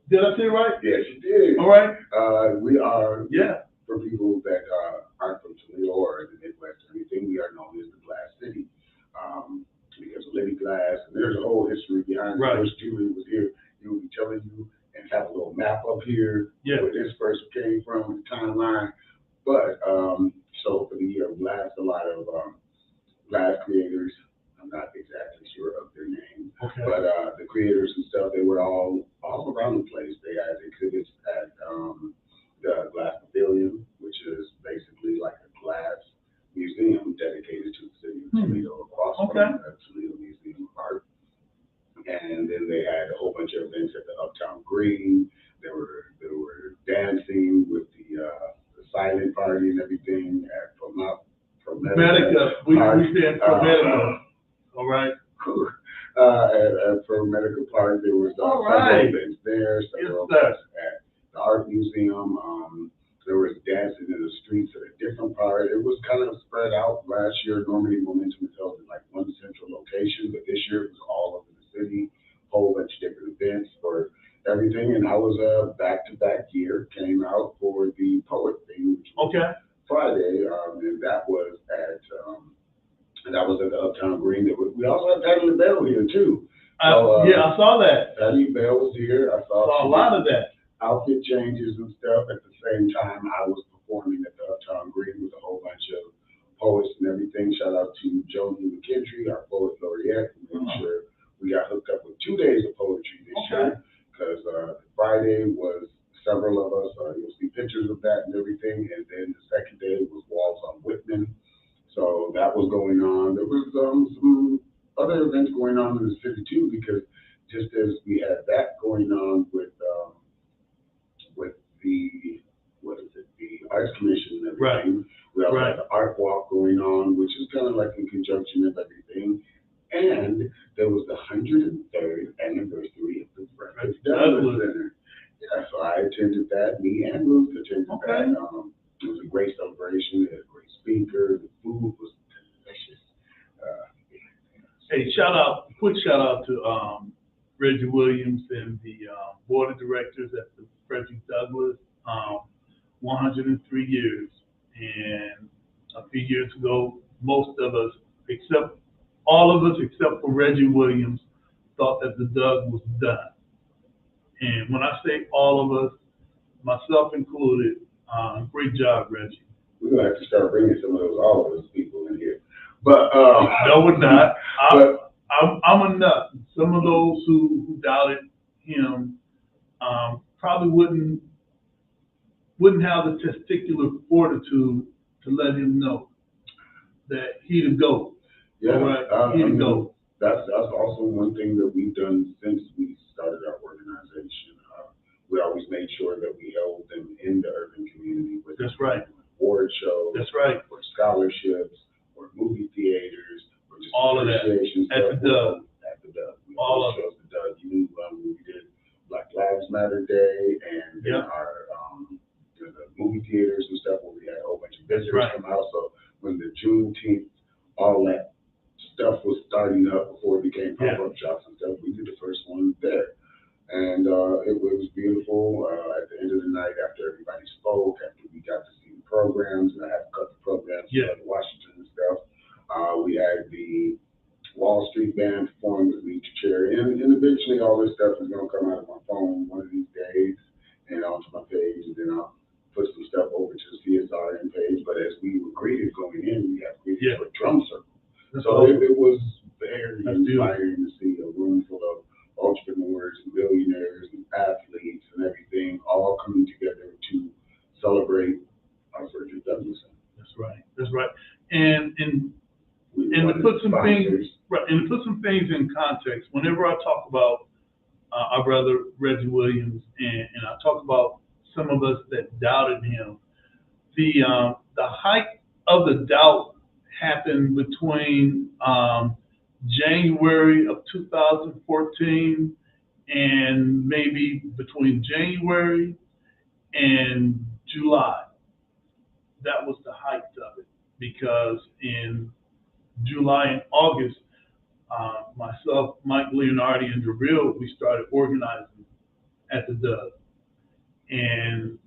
did I say it right? Yes, you did. All right. We are. Yeah. For people that aren't from Toledo or the Midwest or anything, we are known as the Glass City. Because of Liddy Glass, and there's a whole history behind it. Right. First Julie was here, he would be telling you and have a little map up here where this person came from, the timeline. But so for the Year of Glass, a lot of glass creators, I'm not exactly sure of their name, but the creators and stuff, they were all around the place. They had exhibits at the Glass Pavilion, which is basically like a glass museum dedicated to the city of Toledo, across from the Toledo Museum of Art. And then they had a whole bunch of events at the Uptown Green. They were dancing with the silent party and everything at Promedica. We said Promedica. All right. At Promedica Park, there was several events there, several events at the Art Museum. There was dancing in the streets at a different part. It was kind of spread out. Last year, normally Momentum is held in like one central location, but this year it was all over the city, a whole bunch of different events for everything. And I was a back-to-back year, came out for the poet thing, which was Friday, and that was at the Uptown Green. We also had Patty LaBelle here too. So, I saw that. Patty LaBelle was here. I saw a lot of that. Outfit changes and stuff. At the same time, I was performing at the Uptown Green with a whole bunch of poets and everything. Shout out to Joni McKendry, our poet laureate, who made sure we got hooked up with 2 days of poetry this year. Because Friday was several of us. You'll see pictures of that and everything. And then the second day was Walls on Whitman. So that was going on. There was some other events going on in the city too, because just as we had that going on with the Arts Commission and everything, we also had the Art Walk going on, which is kind of like in conjunction of everything. And there was the 103rd anniversary of the Frederick Douglass Center. Yeah, so I attended that. Me and Ruth attended that. It was a great celebration. It had a great speaker. The food was delicious. Hey, quick shout out to Reggie Williams and the board of directors at the Frederick Douglass. 103 years, and a few years ago, most of us, all of us except for Reggie Williams, thought that the Doug was done. And when I say all of us, myself included, great job, Reggie. We're gonna have to start bringing some of those all of us people in here. But no, we're not. I'm a nut. Some of those who doubted him probably wouldn't have the testicular fortitude to let him know that he the GOAT. Yeah, he the GOAT. That's also one thing that we've done since we started our organization. We always made sure that we held them in the urban community with award shows, or scholarships, or movie theaters, or just all of that at the Doug. All of shows the Doug. We did Black Lives Matter Day, and then our volunteers right. come out. So when the Juneteenth, all that stuff was starting up before it became pop-up shops and stuff, we did the first one there. And it was beautiful. At the end of the night, after everybody spoke, after we got to see the programs, and I had to cut the programs in Washington and stuff, we had the Wall Street Band perform with Lead to Chair. And eventually all this stuff is going to come out of my phone one of these days and onto my page, and then I'll put some stuff over to the CSRN page. But as we were greeted going in, we got greeted for a drum circle. So it was very inspiring to see a room full of entrepreneurs and billionaires and athletes and everything all coming together to celebrate our Frederick Douglass. That's right. That's right. And to put some things and to put some things in context, whenever I talk about our brother Reggie Williams and I talk about some of us that doubted him, the height of the doubt happened between January of 2014 and maybe between January and July. That was the height of it, because in July and August, myself, Mike Leonardi, and Jabril, we started organizing at the Dove. And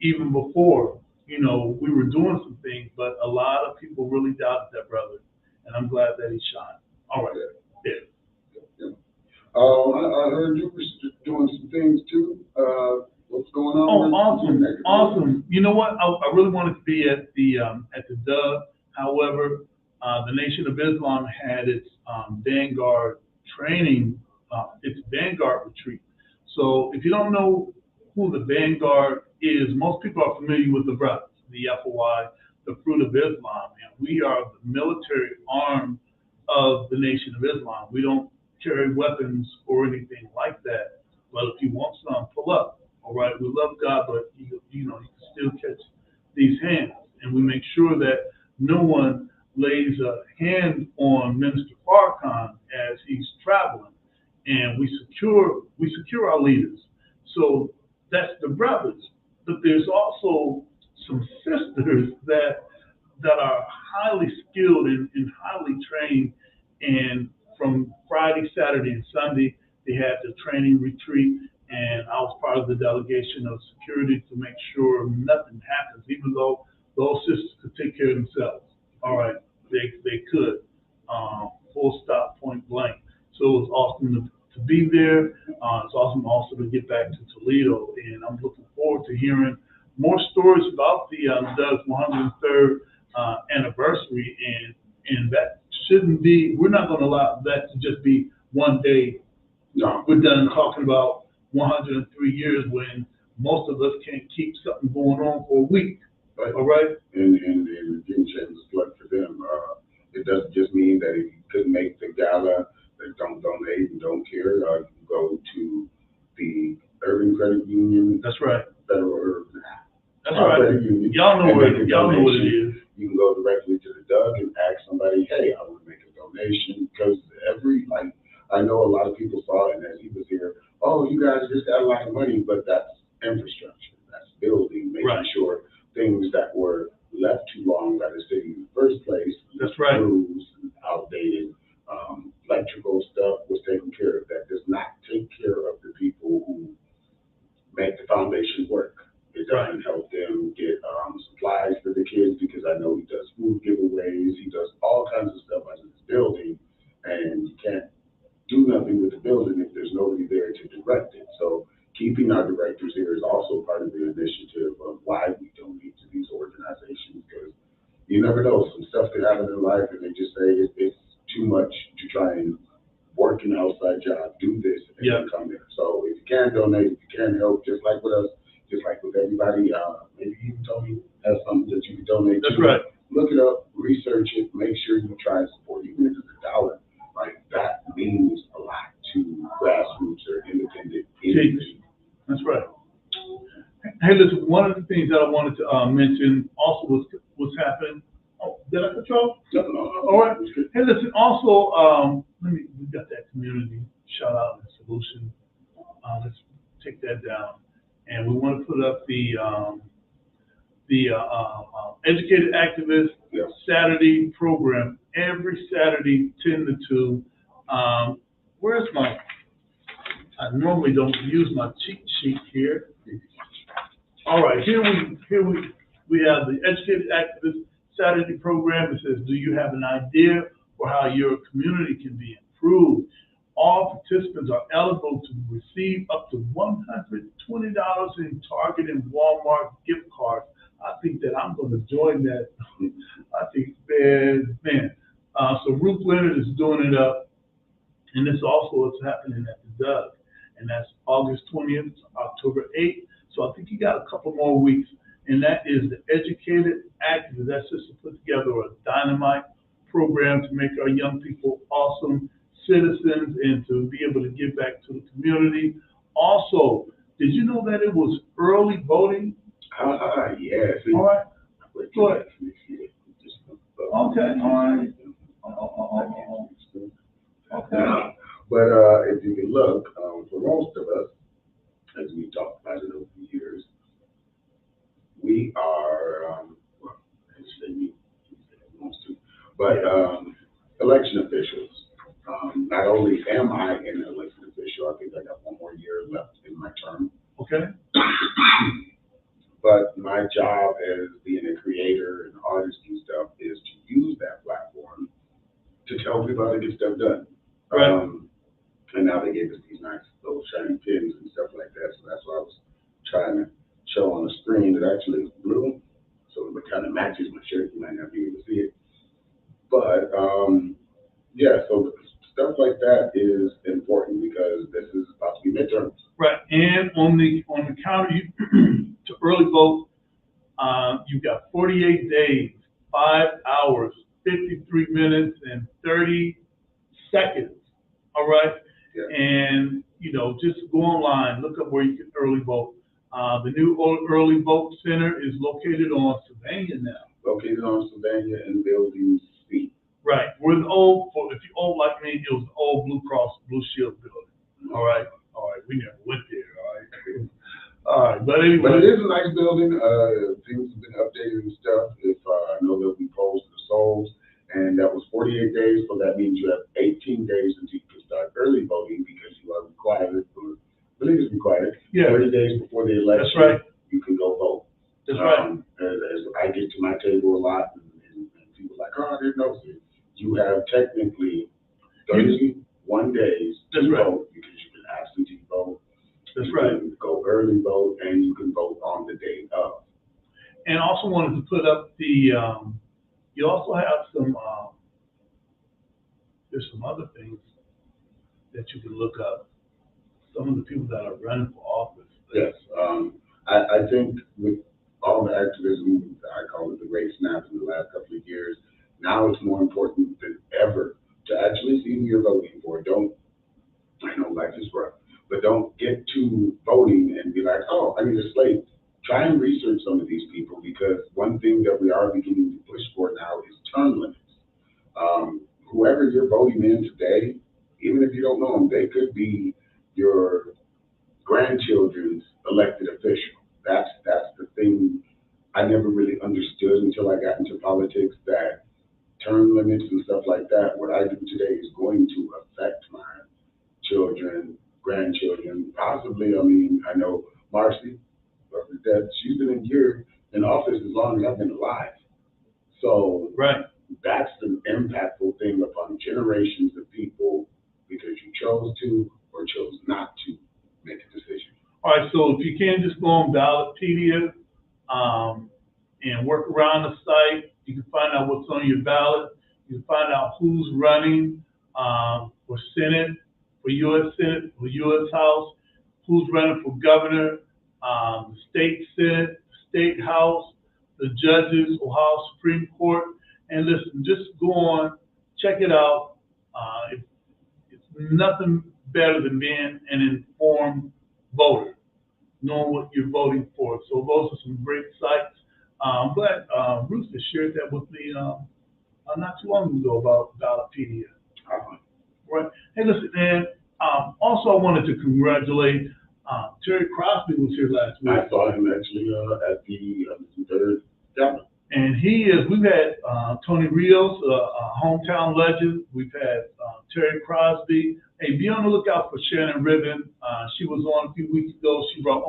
even before, you know, we were doing some things, but a lot of people really doubted that brother, and I'm glad that he shined. All right. I heard you were doing some things too. What's going on? Oh, awesome. You know what? I really wanted to be at the Dove. However, the Nation of Islam had its Vanguard training, its Vanguard retreat. So if you don't know who the Vanguard is, most people are familiar with the brothers, the FOI, the Fruit of Islam, and we are the military arm of the Nation of Islam. We don't carry weapons or anything like that, but if you want some, pull up. All right, we love God, but you know, you can still catch these hands, and we make sure that no one lays a hand on Minister Farrakhan as he's traveling, and we secure our leaders. So that's the brothers, but there's also some sisters that are highly skilled and highly trained. And from Friday, Saturday, and Sunday, they had the training retreat, and I was part of the delegation of security to make sure nothing happens, even though those sisters could take care of themselves. All right, they could, full stop, point blank. So it was awesome to be there. It's awesome also to get back to Toledo, and I'm looking forward to hearing more stories about the Doug's 103rd anniversary, and that shouldn't be, we're not going to allow that to just be one day. No. We're done talking about 103 years when most of us can't keep something going on for a week. Right. All right? And giving shameless plug for them. It doesn't just mean that if you couldn't make the gala, that don't donate and don't care. You can go to the Urban Credit Union. That's right. Federal Urban. That's right. Union, y'all know what it is. You can go directly to the Doug and ask somebody, hey, I want to make a donation, because I know a lot of people saw it, and as he was here, oh, you guys just got a lot of money, but that's infrastructure, that's building, making sure things that were left too long by the city in the first place, that's right, roofs, outdated electrical stuff was taken care of. That does not take care of the people who make the foundation work. It doesn't help them get supplies for the kids, because I know he does food giveaways, he does all kinds of stuff out of this building, and you can't do nothing with the building if there's nobody there to direct it. So keeping our directors here is also part of the initiative of why we donate to these organizations, because you never know, some stuff could happen in life and they just say it's too much to try and work an outside job, do this, and then come there. So if you can donate, if you can help, just like with us, just like with everybody, maybe even Tony has something that you can donate to. That's right. Look it up, research it, make sure you try and support, even if it's $1. Like, that means a lot to grassroots or independent entities. That's right. Hey, listen, one of the things that I wanted to mention also was happening. Oh, did I control? No. All right. Hey, listen, also, we got that community shout out and solution. Let's take that down. And we want to put up the the Educated Activist Saturday program every Saturday, 10 to 2. Where's my? I normally don't use my cheat sheet here. All right, here we have the Educated Activist Saturday program. It says, do you have an idea for how your community can be improved? All participants are eligible to receive up to $120 in Target and Walmart gift cards. I think that I'm going to join that. I think, man. So Ruth Leonard is doing it up, and this also is happening at the Doug, and that's August 20th, October 8th. So I think you got a couple more weeks, and that is the Educated Activist. That's just to put together a dynamite program to make our young people awesome citizens and to be able to give back to the community. Also, did you know that it was early voting? Yes. All right. Go ahead. Okay, all right. Okay. But if you can look, for most of us, as we talked about it over the years, we are, well, I say me, most to, but election officials. Not only am I an elected official, I think I got one more year left in my term. Okay. But my job as being a creator and artist and stuff is to use that platform to tell people how to get stuff done. Right. And now they gave us these nice little shiny pins and stuff like that. So that's what I was trying to show on the screen. It actually is blue, so it kind of matches my shirt. You might not be able to see it. But yeah, so stuff like that is important because this is about to be midterms. Right, and on the counter to early vote, you've got 48 days, 5 hours, 53 minutes, and 30 seconds. All right, yeah. And just go online, look up where you can early vote. The new early vote center is located on Sylvania now. Located on Sylvania and Building C. Right, we're the old. If you're old like me, it was the old Blue Cross Blue Shield building. All right, we never went there. All right, but anyway. But it is a nice building. Things have been updated and stuff. If I know that we posed the souls, and that was 48 days, so that means you have 18 days until you can start early voting because you are required, or I believe it's required, 30 days before the election. That's right. You can go vote. That's right. As I get to my table a lot, and people are like, oh, I didn't know. You have technically 31 days to vote because you can absentee vote. That's you right. Can go early vote, and you can vote on the day of. And also wanted to put up the, you also have some, there's some other things that you can look up. Some of the people that are running for office. Yes, I think with all the activism, I call it the race snap in the last couple of years, now it's more important than ever to actually see who you're voting for. I know life is rough, but don't get to voting and be like, oh, I need a slate. Try and research some of these people because one thing that we are beginning to push for now is term limits. Whoever you're voting in today, even if you don't know them, they could be your grandchildren's elected official. That's the thing I never really understood until I got into politics, that term limits and stuff like that, what I do today is going to affect my children, grandchildren, possibly. I mean, I know Marcy, that she's been in office as long as I've been alive. So right. That's the impactful thing upon generations of people because you chose to or chose not to make a decision. All right, so if you can just go on Ballotpedia and work around the site, you can find out what's on your ballot. You can find out who's running for Senate, for U.S. Senate, for U.S. House, who's running for governor, the state Senate, state House, the judges, Ohio Supreme Court. And listen, just go on, check it out. It's nothing better than being an informed voter, knowing what you're voting for. So those are some great sites. I'm glad Bruce has shared that with me not too long ago about Ballotpedia. Right. Hey, listen, man. Also, I wanted to congratulate Terry Crosby was here last week. I saw him actually at the third gala. And we've had Tony Rios, a hometown legend. We've had Terry Crosby. Hey, be on the lookout for Shannon Ribbon. She was on a few weeks ago. She brought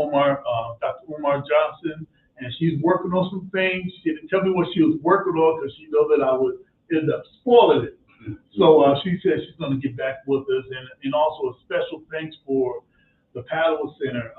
Dr. Umar Johnson, and she's working on some things. She didn't tell me what she was working on because she knows that I would end up spoiling it. So she said she's going to get back with us. And also a special thanks for the Paddle Center,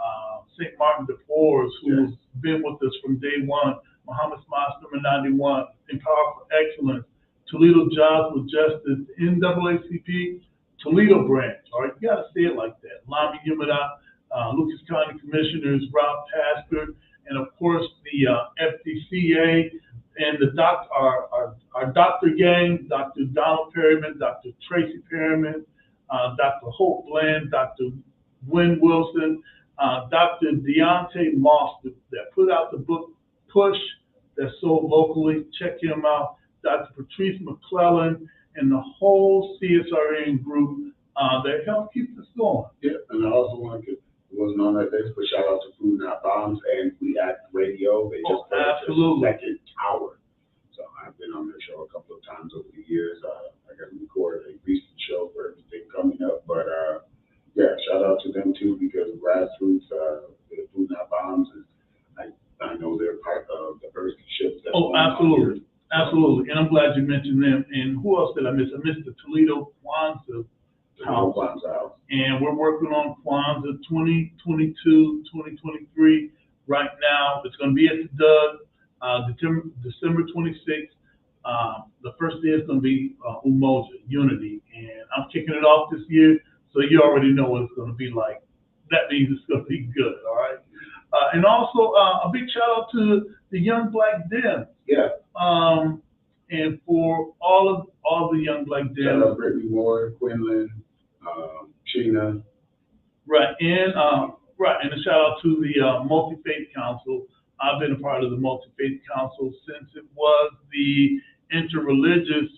St. Martin de Force, who's been with us from day one. Muhammad Smas, number 91, Empower for Excellence, Toledo Jobs with Justice, NAACP, Toledo Branch. All right, you got to say it like that. Lami Yamada, Lucas County Commissioners, Rob Pastor, and of course the FDCA and the our doctor gang, Dr. Donald Perryman, Dr. Tracy Perryman, Dr. Hope Bland, Dr. Gwen Wilson, Dr. Deontay Moss that put out the book Push that's sold locally. Check him out. Dr. Patrice McClellan and the whole CSRN group that helped keep this going. Yeah, and I also want to, it wasn't on that list, but shout out to Food Not Bombs and We Act Radio. They just absolutely. Their second hour. So I've been on their show a couple of times over the years. I got to record a recent show for everything coming up, but yeah, shout out to them too, because grassroots, the Food Not Bombs is, I know they're part of the first ships. Absolutely. Absolutely. And I'm glad you mentioned them. And who else did I miss? I missed the Toledo Kwanzaa House. And we're working on Kwanzaa 2022, 2023 right now. It's going to be at the Doug, December 26th. The first day is going to be Umoja, Unity. And I'm kicking it off this year, so you already know what it's going to be like. That means it's going to be good, all right? And also a big shout out to the Young Black Dems. Yeah. And for all the Young Black Dems. Shout out Brittany Moore, Quinlan, Sheena. Right, and a shout out to the Multi-Faith Council. I've been a part of the Multi-Faith Council since it was the Interreligious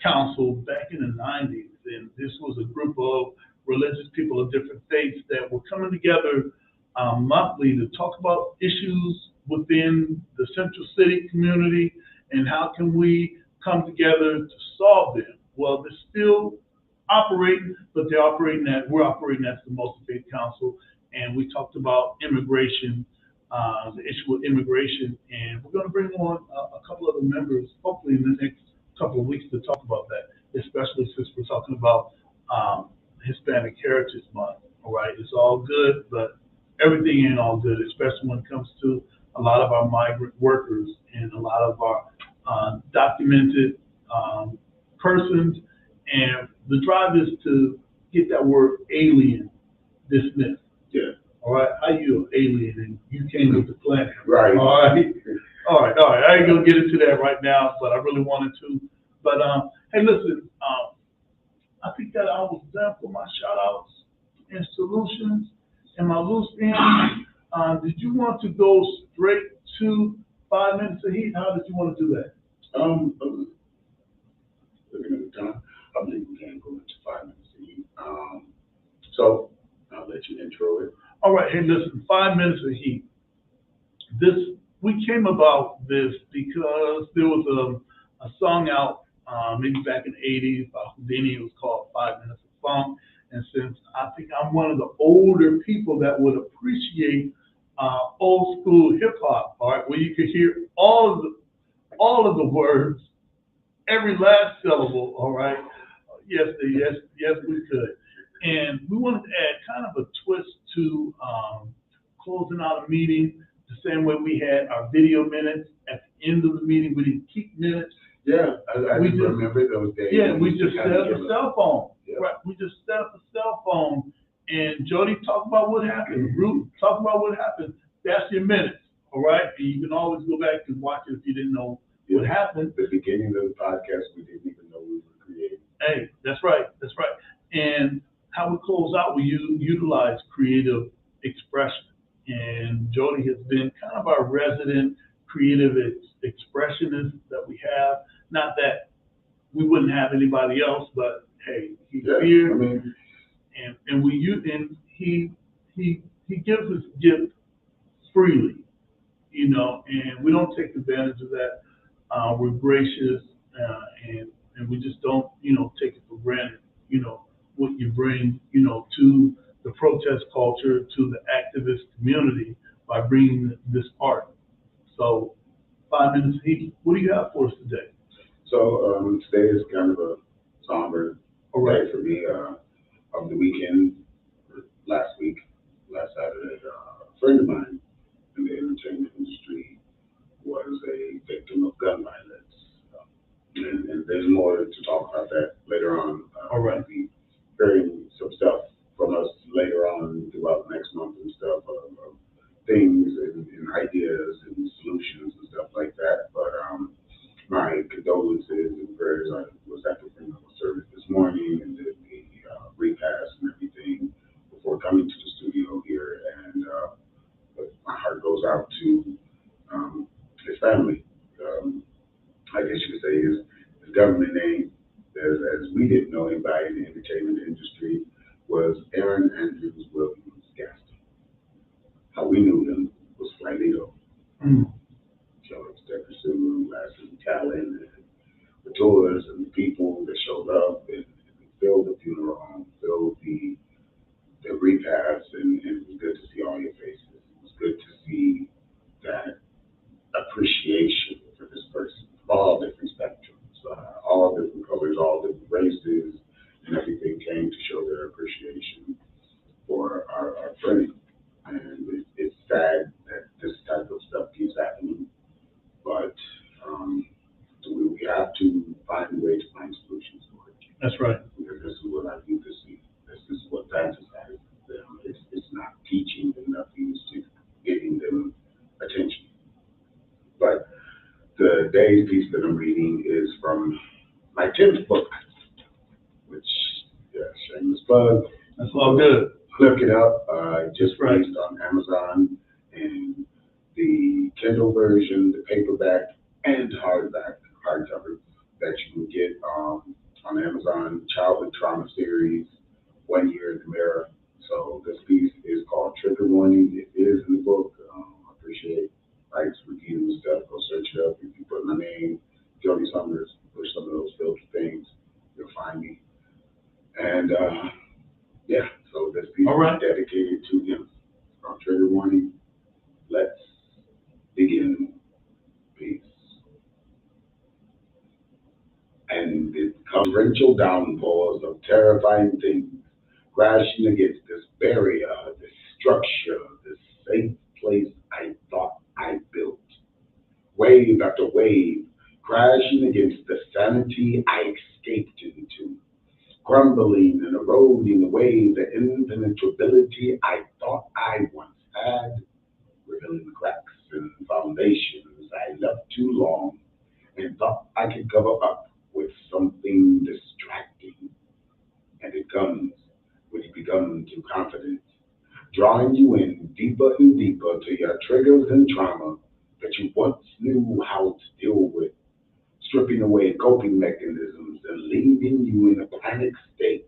Council back in the 90s. And this was a group of religious people of different faiths that were coming together monthly to talk about issues within the Central City community and how can we come together to solve them. Well, they're still operating, but we're operating as the Multi-Faith Council, and we talked about immigration, the issue with immigration, and we're going to bring on a couple other members, hopefully in the next couple of weeks, to talk about that, especially since we're talking about Hispanic Heritage Month. All right, it's all good, but everything ain't all good, especially when it comes to a lot of our migrant workers and a lot of our documented persons. And the drive is to get that word alien dismissed. Yeah. All right, how you an alien and you came with the planet? Right. All right. I ain't gonna get into that right now, but I really wanted to. But hey, listen, I think that I was done for my shout outs and solutions and my loose ends. Did you want to go straight to 5 minutes of heat? How did you want to do that? Looking at the time, I believe we can go into 5 minutes of heat. So I'll let you intro it. All right, hey, listen, 5 minutes of heat. We came about this because there was a song out maybe back in the 80s by Houdini. It was called 5 Minutes of Funk. And since I think I'm one of the older people that would appreciate old school hip hop, all right, where you could hear all of the words, every last syllable, all right. Yes, we could. And we wanted to add kind of a twist to closing out a meeting the same way we had our video minutes. At the end of the meeting, we didn't keep minutes. Yeah, I remember those days. Yeah, we just set up a cell phone. Yeah. Right, we just set up a cell phone, and Jody talked about what happened. Ruth talked about what happened. That's your minutes, all right? And you can always go back and watch it if you didn't know what happened. The beginning of the podcast, we didn't even know we were creating. Hey, that's right. And how we close out, we utilize creative expression. And Jody has been kind of our resident creative expressionist that we have. Not that we wouldn't have anybody else, but hey, he's here. I mean, And we use, and he gives us gifts freely, and we don't take advantage of that. We're gracious, and we just don't, take it for granted, what you bring, to the protest culture, to the activist community by bringing this art. So 5 minutes each. What do you have for us today? So today is kind of a somber day for me. Of the weekend, last Saturday, a friend of mine in the entertainment industry was a victim of gun violence. And there's more to talk about that later on. All right. You'll be hearing some stuff from us later on throughout next month and stuff of things and ideas and solutions and stuff like that. But my condolences and prayers. I was at the funeral service this morning and did the repast and everything before coming to the studio here. And my heart goes out to his family. I guess you could say his government name, as we didn't know anybody in the entertainment industry, was Aaron Andrews Williams Gaston. How we knew him was Flamingo. Showing Stepperson, Lassie Talon, and the tours and the people that showed up and filled the funeral home, filled the repast, and it was good to see all your faces. It was good to see that appreciation for this person, all different spectrums, all different colors, all different races, and everything came to show their appreciation for our friend. And it's sad that this type of stuff keeps happening, but we have to find a way to find solutions for it. That's right. Because this is what I do to see. This is what fantasizes them. It's not teaching them nothing, it's just getting them attention. But the day's piece that I'm reading is from my 10th book, which, shameless plug. That's all good. Look it up. Just released on Amazon, and the Kindle version, the paperback, and hardcover that you can get on Amazon. Childhood Trauma Series, 1 Year in the Mirror. So this piece is called Trigger Warning. It is in the book. I appreciate likes, reviews, stuff. Go search it up. If you put my name, Jody Summers, push some of those filter things, you'll find me. And so this piece is dedicated to him. It's called Trigger Warning. Let's begin. Peace. And it comes torrential downpours of terrifying things crashing against this barrier, this structure, this safe place I thought I built. Wave after wave crashing against the sanity I escaped into, crumbling and eroding away the impenetrability I thought I once had, revealing cracks and foundations I left too long and thought I could cover up with something distracting. And it comes when you become too confident, drawing you in deeper and deeper to your triggers and trauma that you once knew how to deal with, stripping away coping mechanisms and leaving you in a panic state,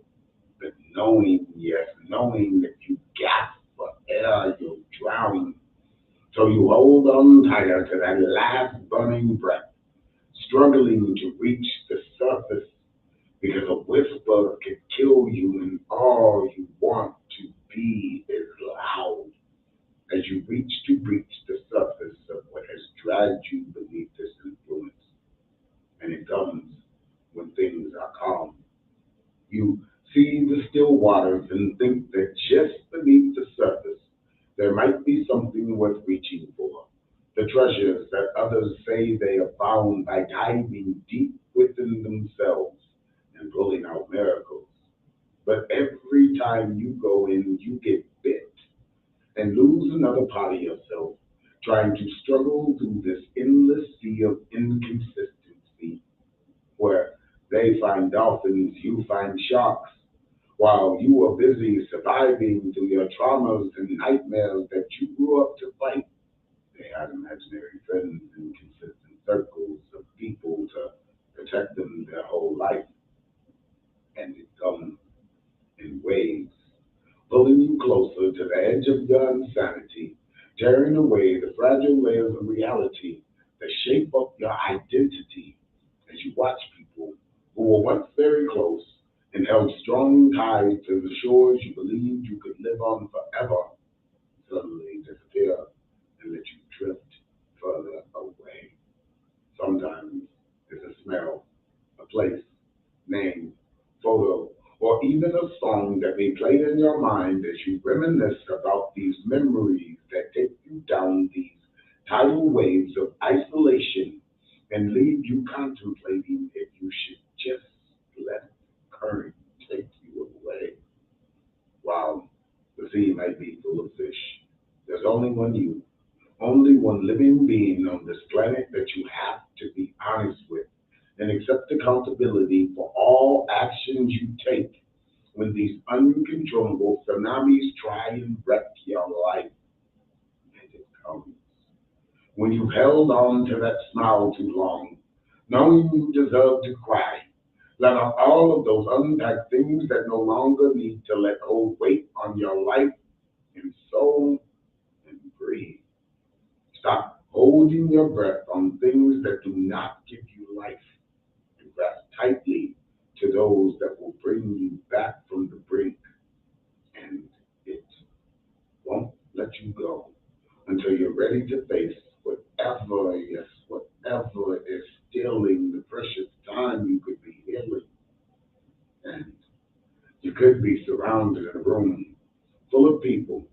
but knowing that you gasp for air, you'll drown. So you hold on tighter to that last burning breath, struggling to reach the surface because a whisper could kill you and all you want to be is loud as you reach to breach the surface of what has dragged you beneath this influence. And it comes when things are calm. You see the still waters and think that just beneath the surface there might be something worth reaching for. The treasures that others say they have found by diving deep within themselves and pulling out miracles. But every time you go in, you get bit and lose another part of yourself, trying to struggle through this endless sea of inconsistency, where they find dolphins, you find sharks, while you are busy surviving through your traumas and nightmares that you grew up to fight. They had imaginary friends in consistent circles of people to protect them their whole life. And it comes in waves tearing away the fragile layers of reality that shape up your identity as you watch people who were once very close and held strong ties to the shores you believed you could live on forever suddenly disappear and let you drift further away. Sometimes it's a smell, a place, name, photo, or even a song that may play in your mind as you reminisce about these memories that take you down these tidal waves of isolation and leave you contemplating if you should just let the current take you away. While the sea might be full of fish, there's only one you, only one living being on this planet that you have to be honest with and accept accountability for all actions you take when these uncontrollable tsunamis try and wreck your life. And it comes when you've held on to that smile too long, knowing you deserve to cry. Let out all of those unpacked things that no longer need to let hold weight on your life and soul and breathe. Stop holding your breath on things that do not give you life and grasp tightly to those that will bring you back from the brink. And it won't let you go until you're ready to face whatever is stealing the precious time you could be healing. And you could be surrounded in a room full of people,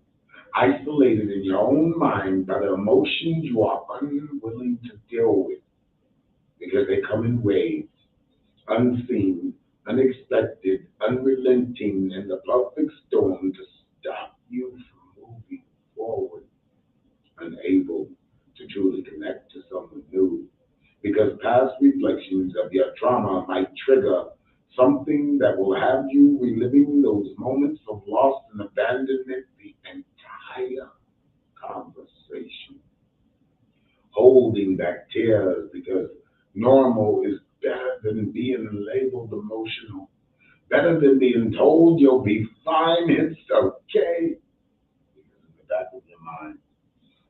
isolated in your own mind by the emotions you are unwilling to deal with because they come in waves, unseen, unexpected, unrelenting, and the perfect storm to stop you from moving forward, unable to truly connect to someone new because past reflections of your trauma might trigger something that will have you reliving those moments of loss and abandonment the entire conversation, holding back tears because normal is better than being labeled emotional, better than being told you'll be fine, it's okay. Because in the back of your mind,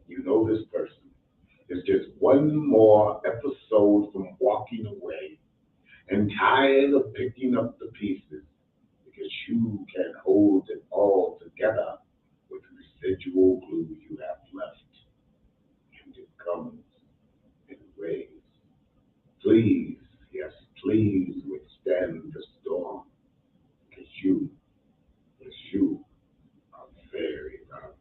you know this person is just one more episode from walking away and tired of picking up the pieces because you can't hold it all together with the residual glue you have left. And it comes in waves. Please, yes, please withstand the storm because you are very valuable.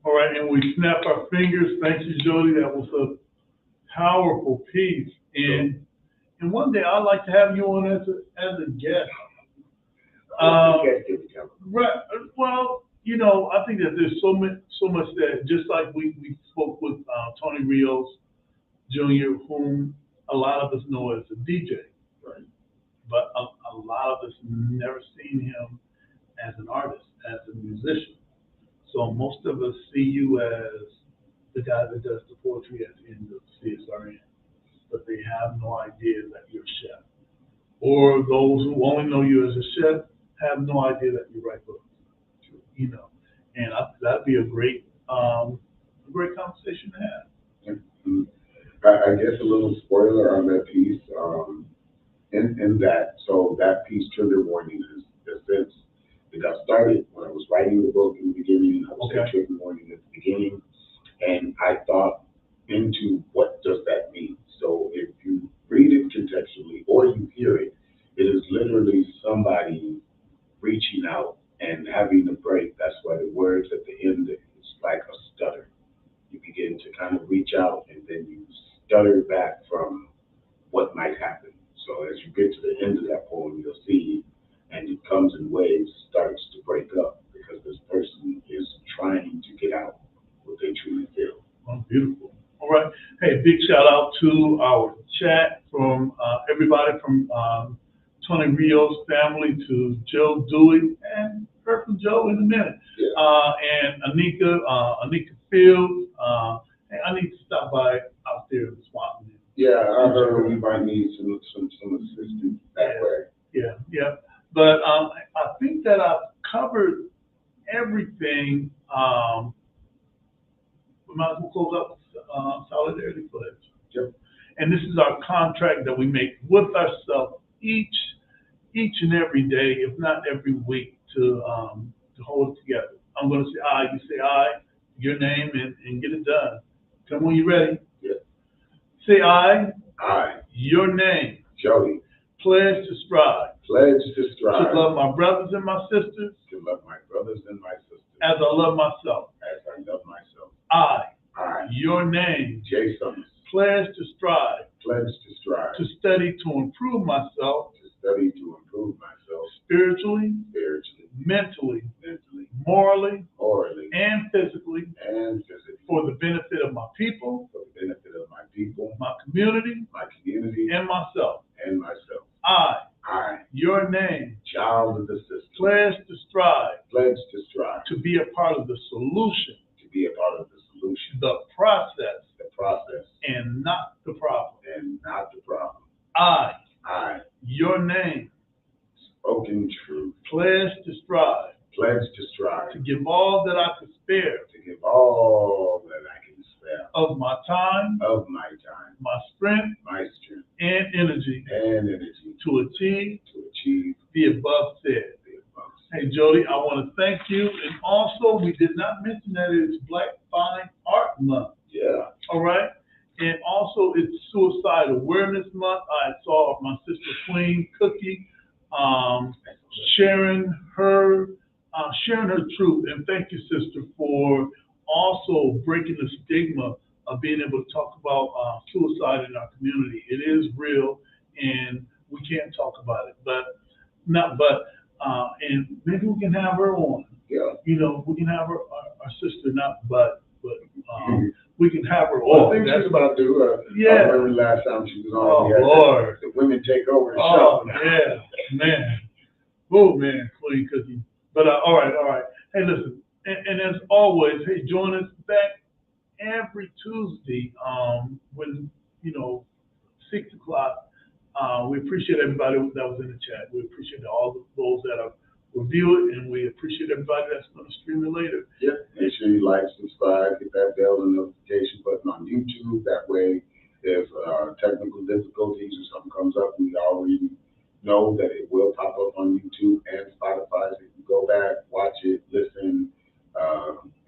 All right, and we snap our fingers. Thank you, Jody. That was a powerful piece. And one day I'd like to have you on as a guest. Right. Well, you know, I think that there's so much that just like we spoke with Tony Rios Jr., whom a lot of us know as a DJ, right? But a lot of us never seen him as an artist, as a musician. So most of us see you as the guy that does the poetry at the end of CSRN, but they have no idea that you're a chef. Or those who only know you as a chef have no idea that you write books. You know, and that'd be a great conversation to have. I guess a little spoiler on that piece. In that, so that piece, trigger warning, is this. It got started when I was writing the book in the beginning. I was saying trigger warning at the beginning, and I thought into what does that mean. So if you read it contextually or you hear it, it is literally somebody reaching out and having a break. That's why the words at the end is like a stutter. You begin to kind of reach out and then you stutter back from what might happen. So as you get to the end of that poem, you'll see, and it comes in waves, starts to break up because this person is trying to get out what they truly feel. Oh, beautiful. All right. Hey, big shout out to our chat from everybody from Tony Rios' family to Joe Dewey, and heard from Joe in a minute. Yeah. And Anika Fields. Hey, I need to stop by out there in the swamp. Yeah, I heard we might need some assistance that way. Yeah. But I think that I've covered everything We might as well close out solidarity pledge. Yep. And this is our contract that we make with ourselves each and every day, if not every week, to hold it together. I'm going to say I, you say I, your name, and get it done. Come on, you ready? Yes. Say I, your name, Jody, pledge to strive, to love my brothers and my sisters, to love my brothers and my sisters, as I love myself. as I love myself. I, I, your name, Jay Summers, pledge to strive, to study to improve myself, spiritually, mentally, morally, and physically, for the benefit of my people, my community, and myself. I, your name, child of the system, pledge to strive, to be a part of the solution, be a part of the solution, the process, and not the problem. I, your name, spoken truth, pledge to strive, to give all that I could spare, of my time, my strength, and energy, to achieve the above said. Hey, Jody, I want to thank you. And also, we did not mention that it's Black Fine Art Month. Yeah. All right? And also, it's Suicide Awareness Month. I saw my sister Queen Cookie sharing her truth. And thank you, sister, for also breaking the stigma of being able to talk about suicide in our community. It is real, and we can't talk about it. And maybe we can have her on. Yeah. You know, we can have our sister, we can have her Well, on. I think she's about to do. Yeah. I remember last time she was on. Oh, Lord. The women take over the Oh, show. yeah, man. Oh, man, Queen Cookie. But all right. Hey, listen, and as always, hey, join us back every Tuesday when, 6 o'clock. We appreciate everybody that was in the chat. We appreciate all those that have reviewed it, and we appreciate everybody that's going to stream it later. Yeah, make sure you like, subscribe, hit that bell and notification button on YouTube. That way, if technical difficulties or something comes up, we already know that it will pop up on YouTube and Spotify. So you can go back, watch it, listen,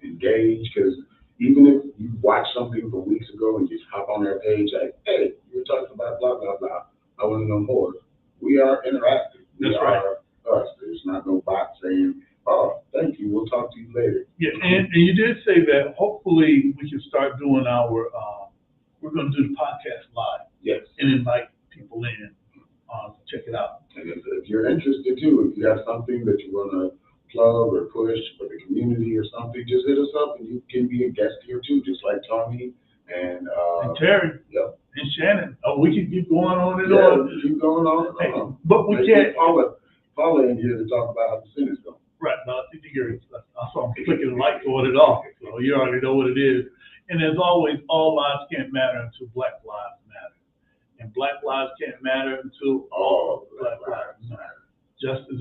engage. Because even if you watch something from weeks ago and just hop on their page, like, hey, you were talking about blah, blah, blah. I want to know more. We are interactive. That's right. Us. There's not no bot saying, oh, thank you, we'll talk to you later. Yeah, and you did say that hopefully we can start doing we're going to do the podcast live. Yes. And invite people in to check it out. And if you're interested too, if you have something that you want to plug or push for the community or something, just hit us up and you can be a guest here too, just like Tommy and Terry. Yep. And Shannon. Oh, we can keep going on and yeah, on. Keep going on and on. But we can't. Paula in here to talk about how the Senate's going. Right. No, I think I saw him flicking the light going it off. So you already know what it is. And as always, all lives can't matter until Black lives matter. And Black lives can't matter until all Black lives matter. Justice